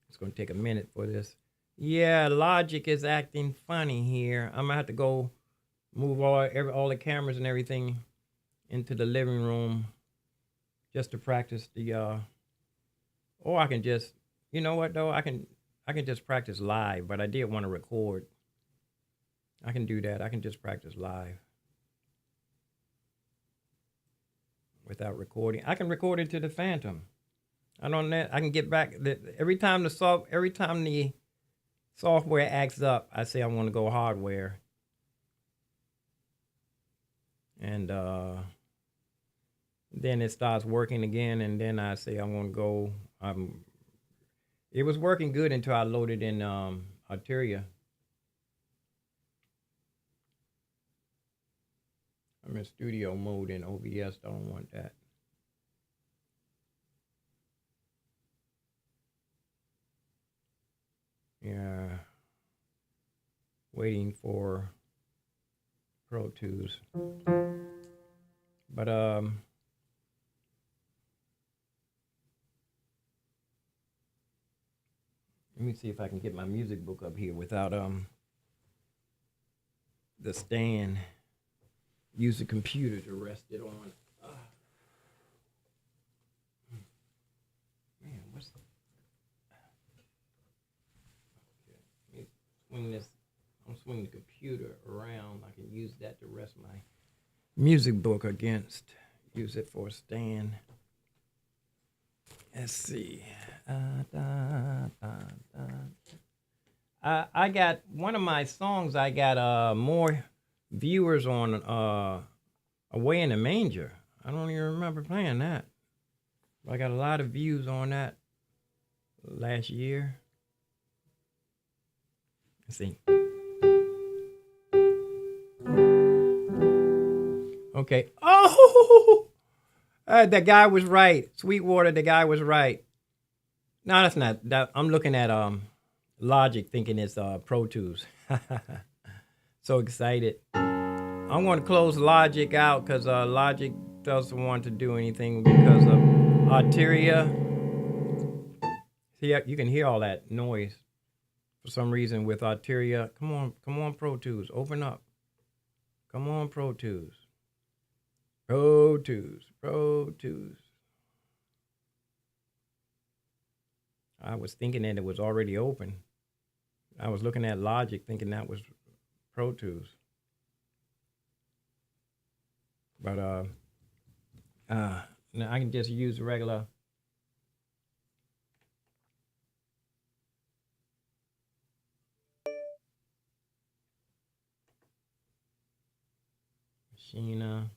It's going to take a minute for this. Yeah, Logic is acting funny here. I'm going to have to go move all the cameras and everything into the living room just to practice the or I can just, you know what though, I can just practice live, but I did want to record. I can do that. I can just practice live without recording. I can record it to the Phantom. I can get back every time the software acts up, I say I want to go hardware. And then it starts working again, and then I say I want to go. It was working good until I loaded in Arteria. I'm in studio mode in OBS. I don't want that. Yeah. Waiting for Pro Tools. But let me see if I can get my music book up here without the stand. Use the computer to rest it on. Man, what's the... Okay. Let me swing this. I'm swinging the computer around. I can use that to rest my music book against. Use it for a stand. Let's see. I got one of my songs. I got more viewers on Away in the Manger. I don't even remember playing that. I got a lot of views on that last year. Let's see. Okay. Oh, the guy was right. Sweetwater, the guy was right. No, that's not. I'm looking at Logic, thinking it's Pro Tools. So excited. I'm going to close Logic out because Logic doesn't want to do anything because of Arteria. See, you can hear all that noise for some reason with Arteria. Come on, Pro Tools, open up. Come on, Pro Tools. Pro Tools. I was thinking that it was already open. I was looking at Logic thinking that was Pro Tools. But now I can just use regular. Sheena.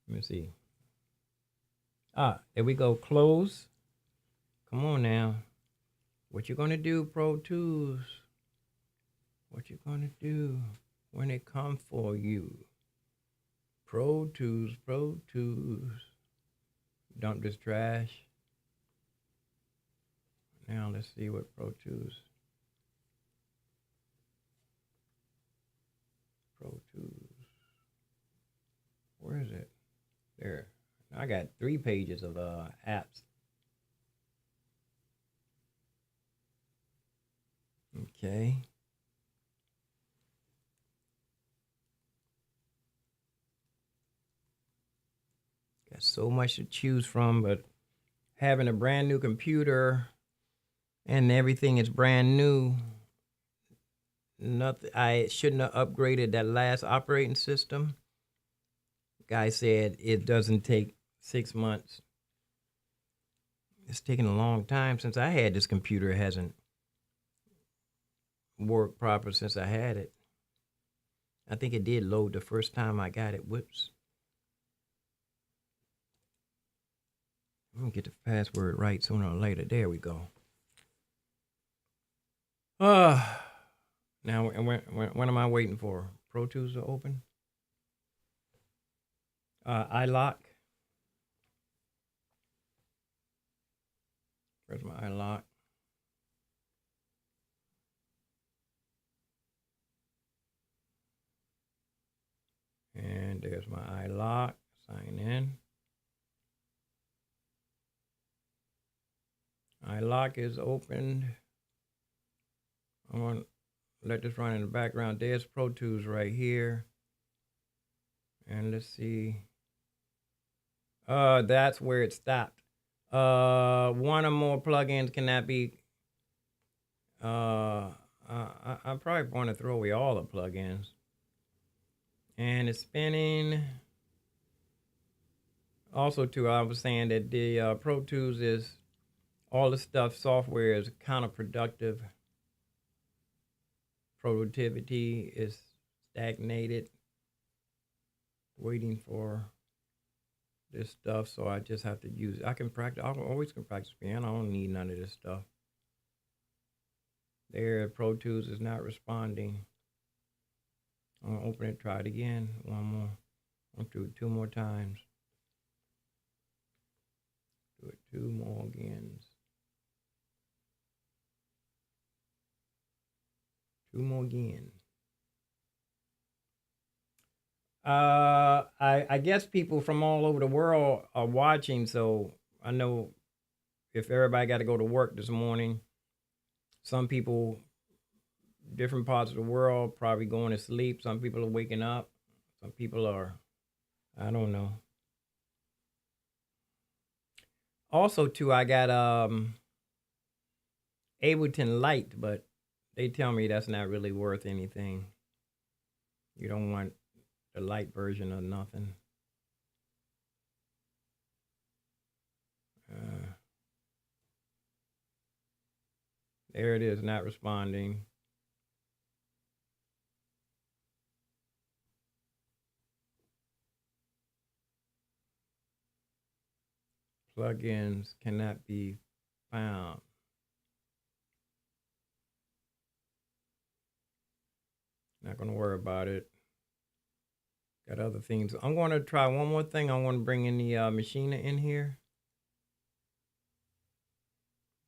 Let me see. There we go. Close. Come on now. What you gonna do, Pro Tools? What you gonna do when it comes for you? Pro Tools. Dump this trash. Now let's see what Pro Tools. Where is it? There. I got 3 pages of apps. Okay. Got so much to choose from, but having a brand new computer and everything is brand new. I shouldn't have upgraded that last operating system. Guy said it doesn't take 6 months. It's taken a long time since I had this computer. It hasn't worked proper since I had it. I think it did load the first time I got it. Whoops. I'm gonna get the password right sooner or later. There we go. Now when am I waiting for? Pro Tools to open? iLock. Where's my iLock? there's my iLock. Sign in. iLock is opened. I want to let this run in the background. There's Pro Tools right here. And let's see. That's where it stopped. One or more plugins cannot be. I probably want to throw away all the plugins. And it's spinning. Also, too, I was saying that the Pro Tools is all the stuff. Software is counterproductive. Productivity is stagnated. Waiting for this stuff, so I just have to use it. I can practice. I always can practice piano. I don't need none of this stuff. There, Pro Tools is not responding. I'm gonna open it, try it again. One more. I'll do it 2 more times. Do it 2 more again. 2 more again. I guess people from all over the world are watching, so I know if everybody got to go to work this morning, some people, different parts of the world, probably going to sleep. Some people are waking up. Some people are, I don't know. Also, too, I got Ableton Lite, but they tell me that's not really worth anything. You don't want the light version of nothing. There it is, not responding. Plugins cannot be found. Not going to worry about it. Got other things. I'm going to try one more thing. I want to bring in the Machina in here.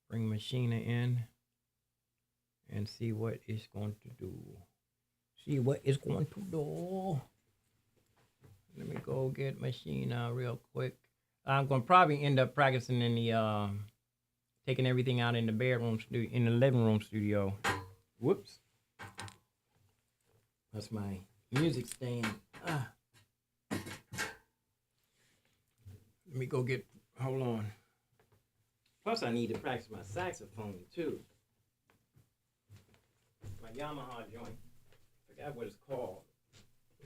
Bring Machina in and see what it's going to do. See what it's going to do. Let me go get Machina real quick. I'm going to probably end up practicing in the, taking everything out in the bedroom studio, in the living room studio. Whoops. That's my music stand. Let me go get, hold on. Plus I need to practice my saxophone too. My Yamaha joint. I forgot what it's called.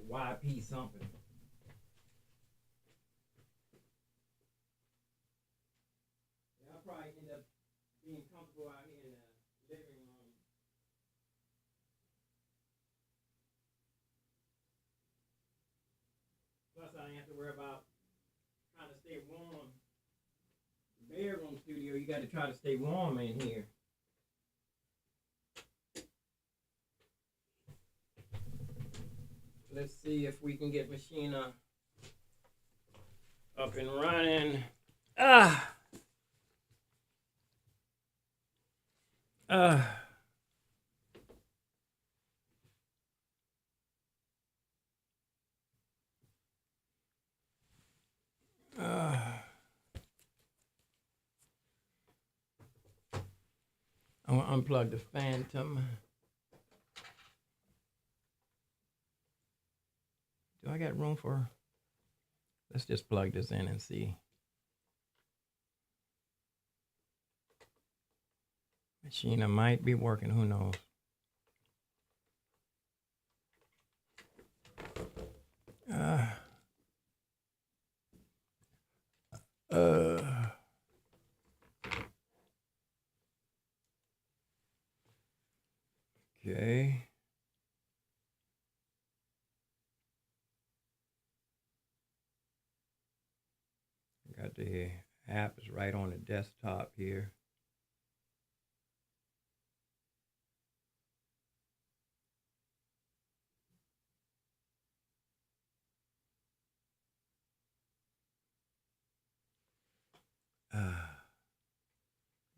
YP something. Yeah, I'll probably end up being comfortable out here in the living room. Plus I ain't have to worry about trying to stay warm. The bedroom studio, you got to try to stay warm in here. Let's see if we can get Machina up and running. I'm gonna unplug the Phantom. Do I got room for? Let's just plug this in and see. Machina might be working, who knows? Okay. Got the app is right on the desktop here.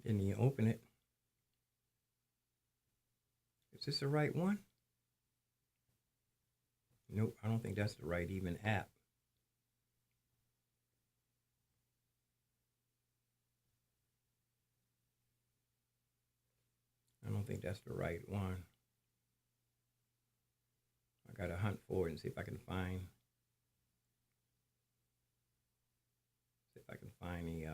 Didn't even open it. Is this the right one? Nope, I don't think that's the right even app. I don't think that's the right one. I gotta hunt for it and see if I can find the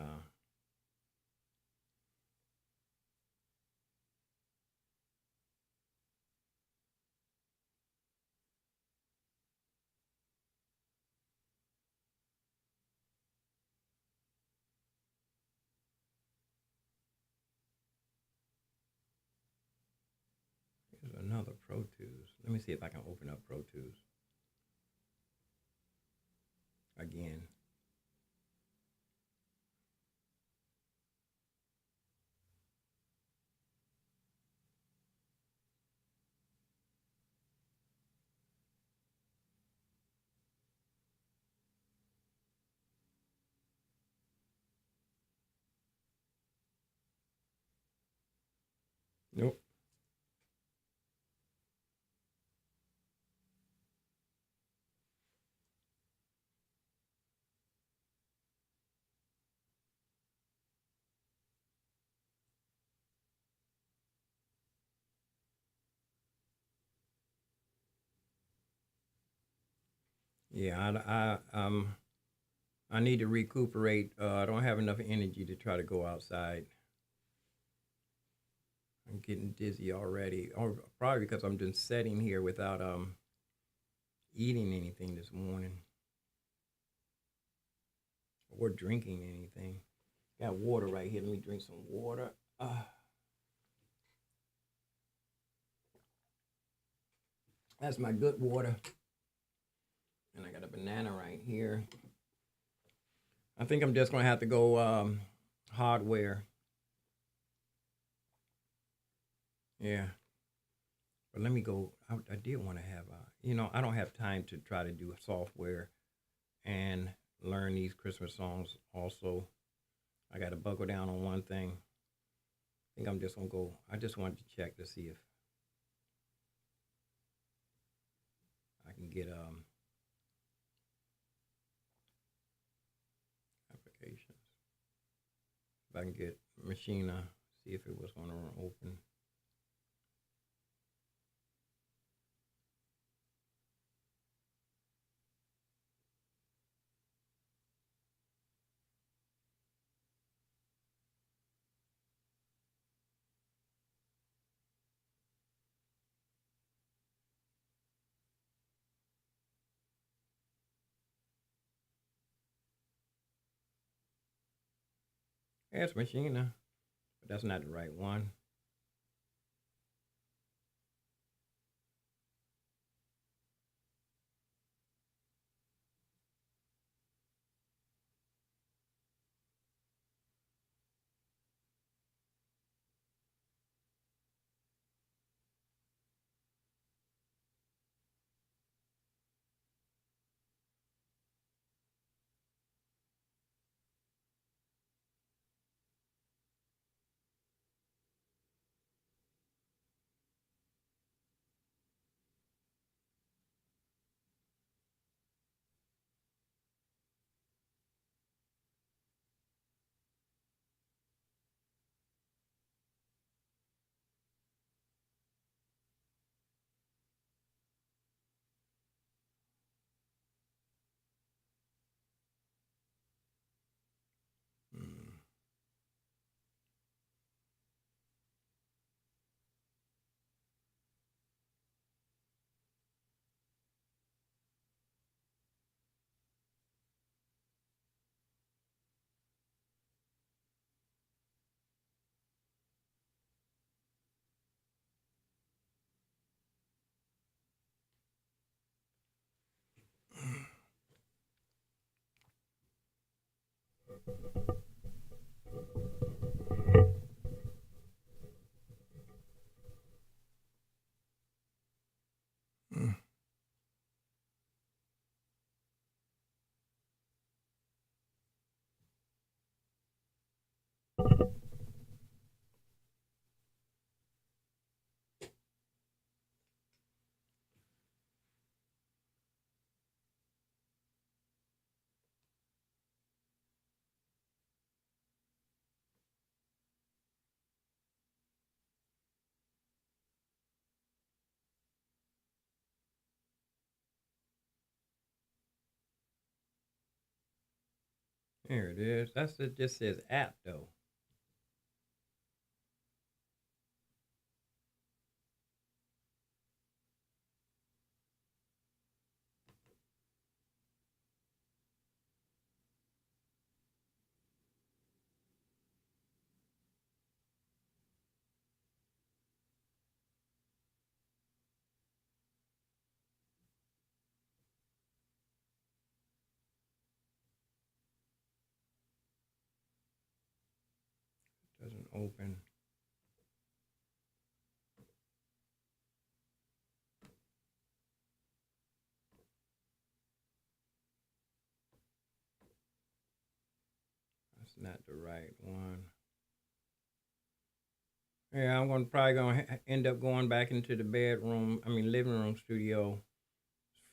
There's another Pro Tools. Let me see if I can open up Pro Tools again. Nope. Yeah, I need to recuperate. I don't have enough energy to try to go outside. I'm getting dizzy already, or probably because I'm just sitting here without eating anything this morning or drinking anything. Got water right here. Let me drink some water. That's my good water. And I got a banana right here. I think I'm just gonna have to go hardware. Yeah. But let me go. I did want to have, I don't have time to try to do software and learn these Christmas songs also. I got to buckle down on one thing. I think I'm just going to go. I just wanted to check to see if I can get applications. If I can get Machina, see if it was going to open. Yeah, it's Machina, but that's not the right one. Hmm. There it is. That's it. Just says app though. Doesn't open. That's not the right one. Yeah, I'm probably gonna end up going back into the bedroom. I mean, living room studio.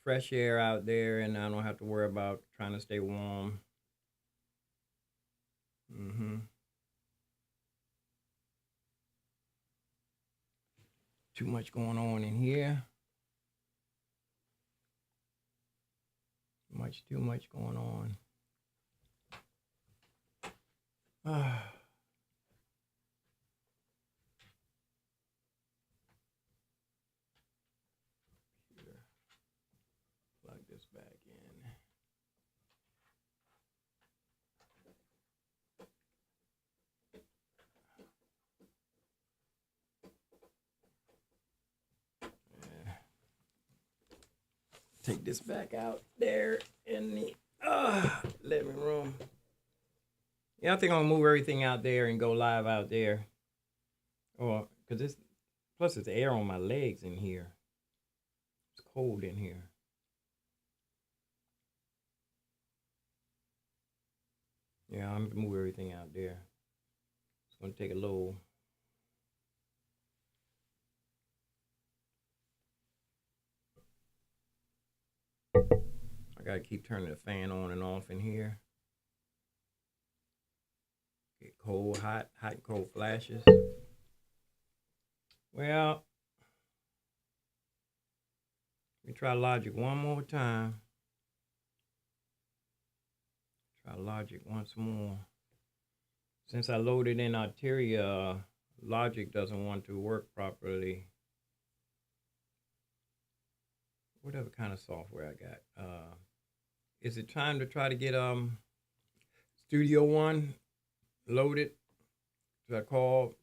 Fresh air out there, and I don't have to worry about trying to stay warm. Too much going on in here. Too much going on. Plug this back in. Take this back out there in the living room. Yeah, I think I'm gonna move everything out there and go live out there. Or because it's plus it's air on my legs in here. It's cold in here. Yeah, I'm gonna move everything out there. It's gonna take a little. I gotta keep turning the fan on and off in here. Get cold, hot, hot, cold flashes. Well, let me try Logic one more time. Try Logic once more. Since I loaded in Arteria, Logic doesn't want to work properly. Whatever kind of software I got. Is it time to try to get Studio One loaded? Should I call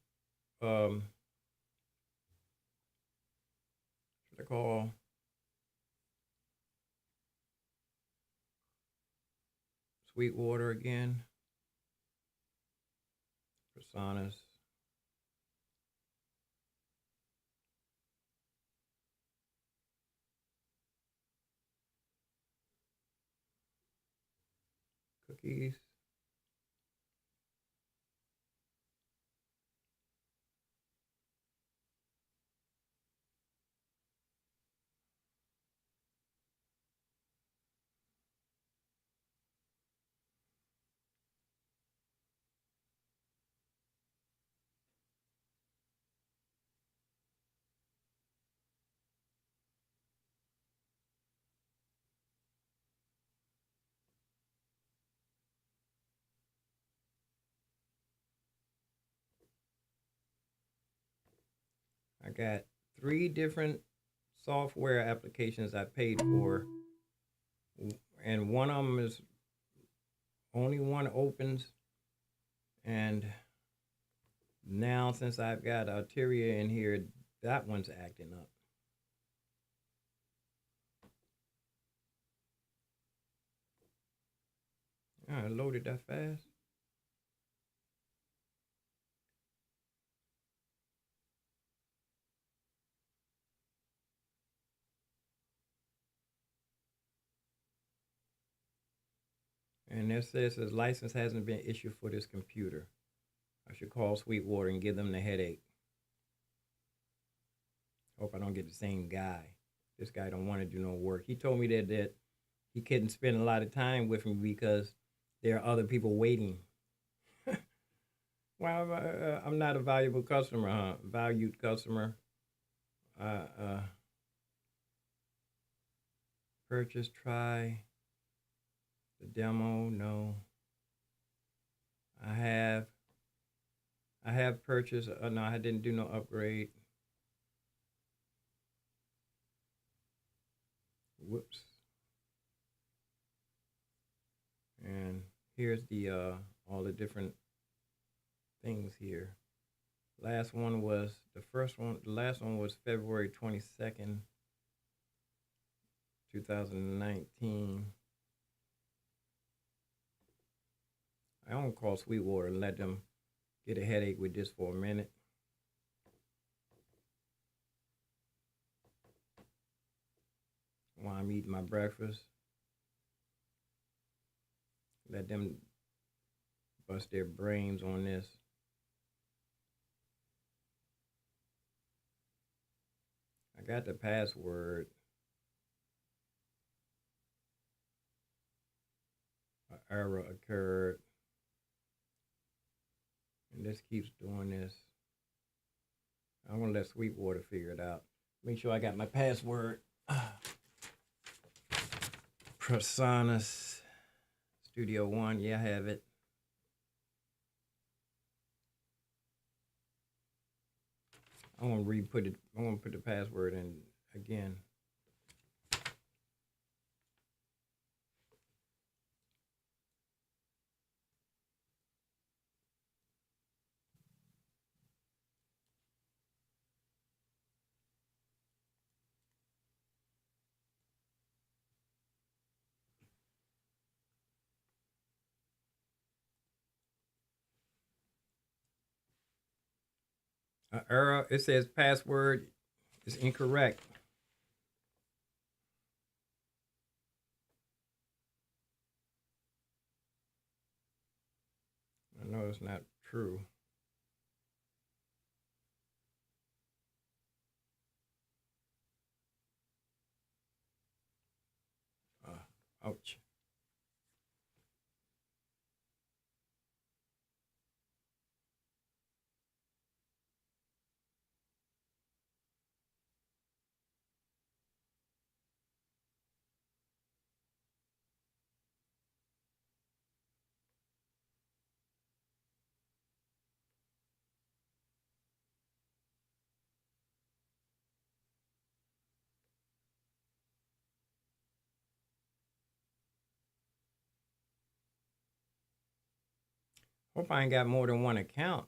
Sweetwater again? Personas. Cookies. I got 3 different software applications I paid for, and one of them is only one opens, and now since I've got Arteria in here, that one's acting up. I loaded that fast. And it says his license hasn't been issued for this computer. I should call Sweetwater and give them the headache. Hope I don't get the same guy. This guy don't want to do no work. He told me that he couldn't spend a lot of time with me because there are other people waiting. Well, I'm not a valuable customer, huh? Valued customer. Purchase, try. The demo, no. I have purchased. No, I didn't do no upgrade. Whoops. And here's the all the different things here. Last one was the first one. The last one was February 22nd, 2019. I'm gonna call Sweetwater and let them get a headache with this for a minute. While I'm eating my breakfast, let them bust their brains on this. I got the password. An error occurred. And this keeps doing this. I'm gonna let Sweetwater figure it out. Make sure I got my password. Personas Studio One. Yeah, I have it. I'm gonna re-put it. I'm gonna put the password in again. Error. It says password is incorrect. I know it's not true. Ouch. Hope I ain't got more than one account.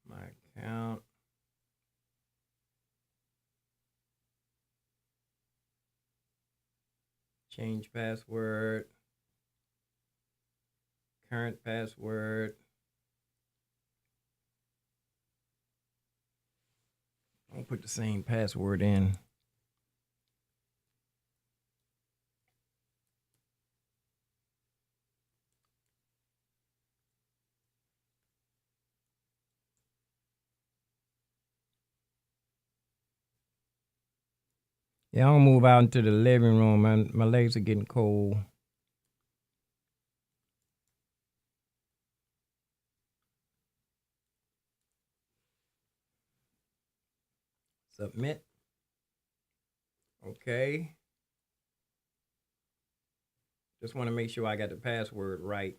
My account. Change password. Current password. I'll put the same password in. Yeah, I'll move out into the living room. My legs are getting cold. Submit. Okay. Just want to make sure I got the password right.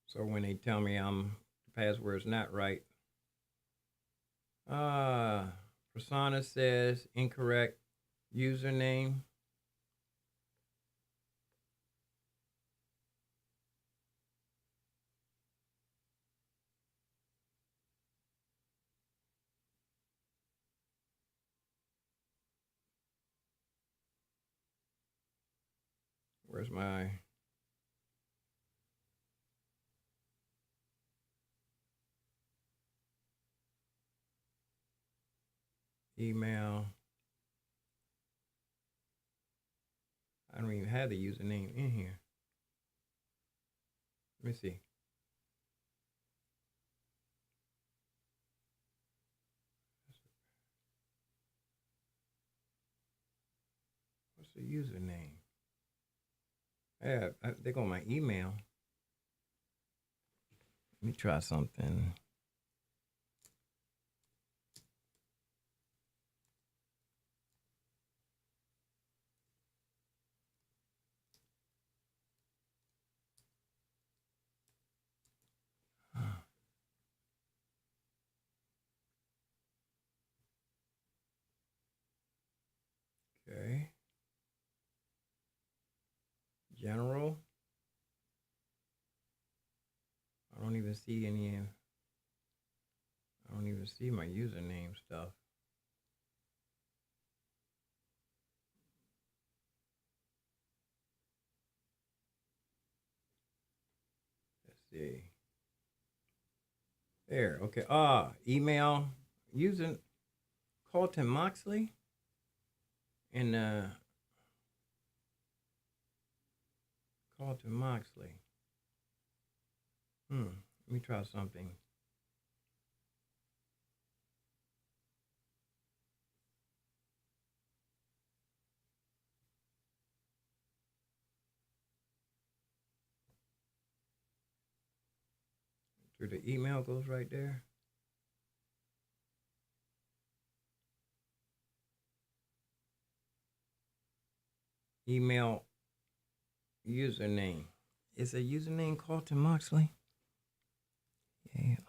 So when they tell me the password's not right. Persona says incorrect username. Where's my email? I don't even have the username in here. Let me see. the username? Yeah, they go on my email. Let me try something. Okay. General. I don't even see any. I don't even see my username stuff. Let's see. There. Okay. Email using Colton Moxley and Colton Moxley. Let me try something. Through the email goes right there. Email username. Is a username Colton Moxley? ARLTONMOX.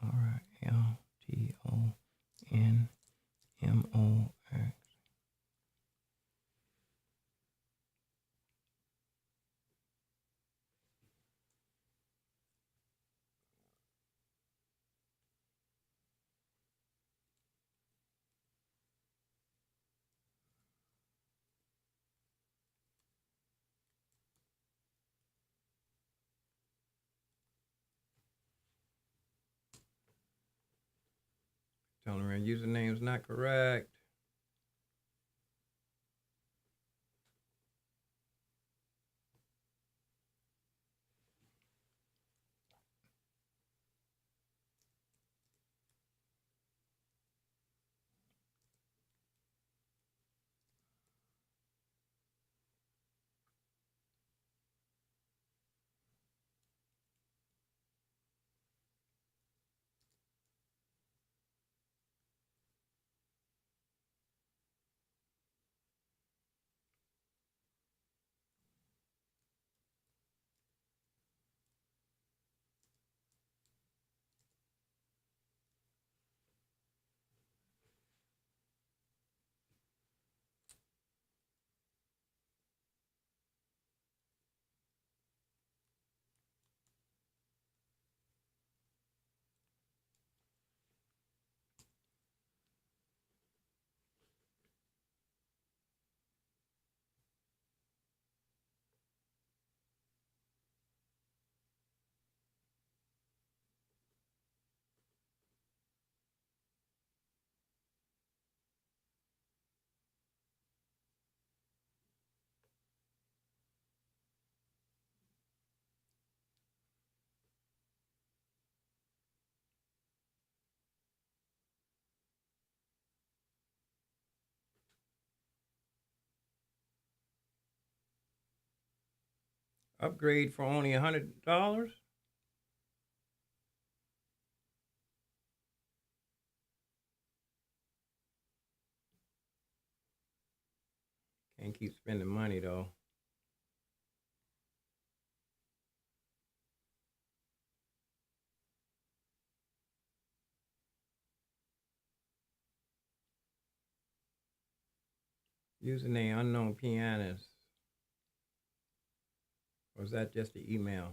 Telling me username is not correct. Upgrade for only $100. Can't keep spending money though. Username unknown pianist. Or is that just the email?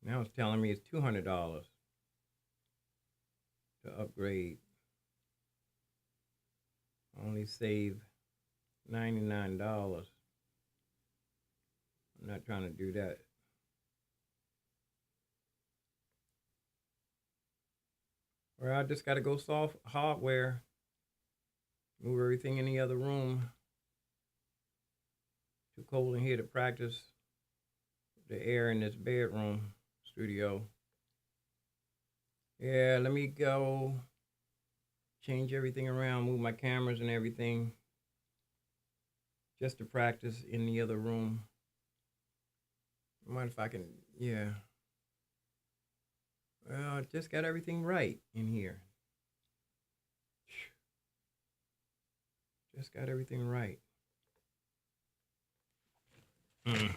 Now it's telling me it's $200 to upgrade. Only save $99. I'm not trying to do that. Well, I just got to go soft hardware. Move everything in the other room. Too cold in here to practice the air in this bedroom studio. Yeah, let me go change everything around, move my cameras and everything just to practice in the other room. I wonder if I can, yeah. Well, I just got everything right in here. Just got everything right. Let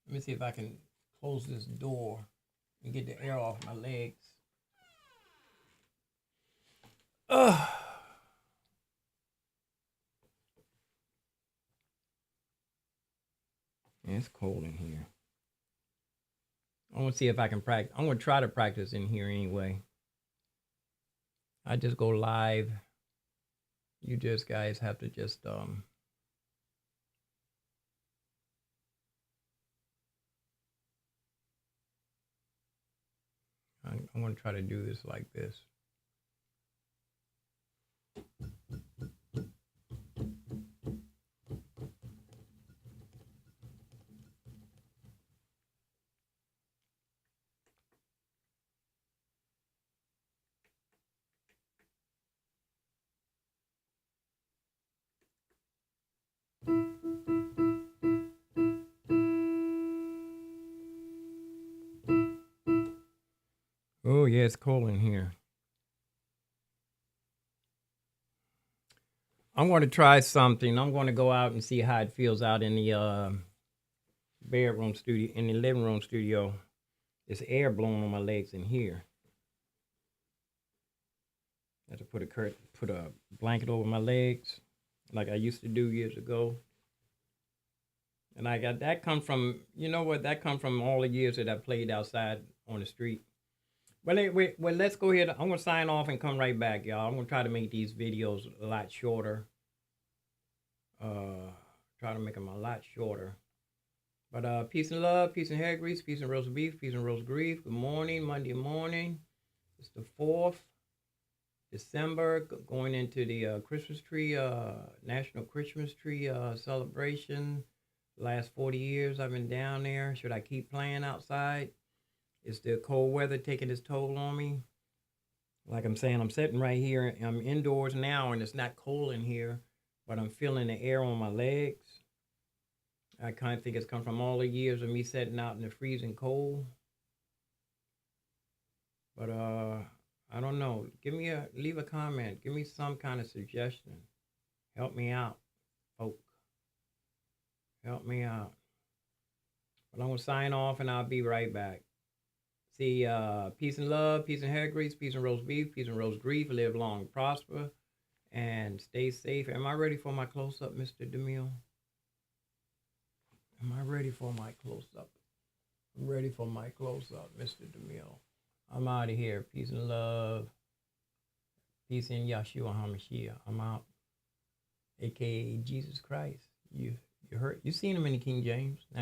me see if I can close this door and get the air off my legs. It's cold in here. I want to see if I can practice. I'm going to try to practice in here anyway. I just go live. You just guys have to just I'm going to try to do this like this. Oh, yeah, it's cold in here. I'm going to try something. I'm going to go out and see how it feels out in the bedroom studio, in the living room studio. There's air blowing on my legs in here. I have to put a blanket over my legs like I used to do years ago. And I got that come from, you know what, that come from all the years that I played outside on the street. Well, let's go ahead. I'm going to sign off and come right back, y'all. I'm going to try to make these videos a lot shorter. Try to make them a lot shorter. But peace and love, peace and hair grease, peace and roast beef, peace and roast grief. Good morning, Monday morning. It's the 4th December, going into the Christmas tree, National Christmas Tree celebration. Last 40 years I've been down there. Should I keep playing outside? Is the cold weather taking its toll on me? Like I'm saying, I'm sitting right here. I'm indoors now, and it's not cold in here, but I'm feeling the air on my legs. I kind of think it's come from all the years of me sitting out in the freezing cold. But I don't know. Leave a comment. Give me some kind of suggestion. Help me out, folk. Help me out. But I'm gonna sign off, and I'll be right back. See, peace and love, peace and hair grease, peace and roast beef, peace and roast grief. Live long, prosper, and stay safe. Am I ready for my close-up, Mr. DeMille? Am I ready for my close-up? I'm ready for my close-up, Mr. DeMille. I'm out of here. Peace and love. Peace in Yahshua HaMashiach. I'm out. AKA Jesus Christ. You heard? You seen him in the King James. Now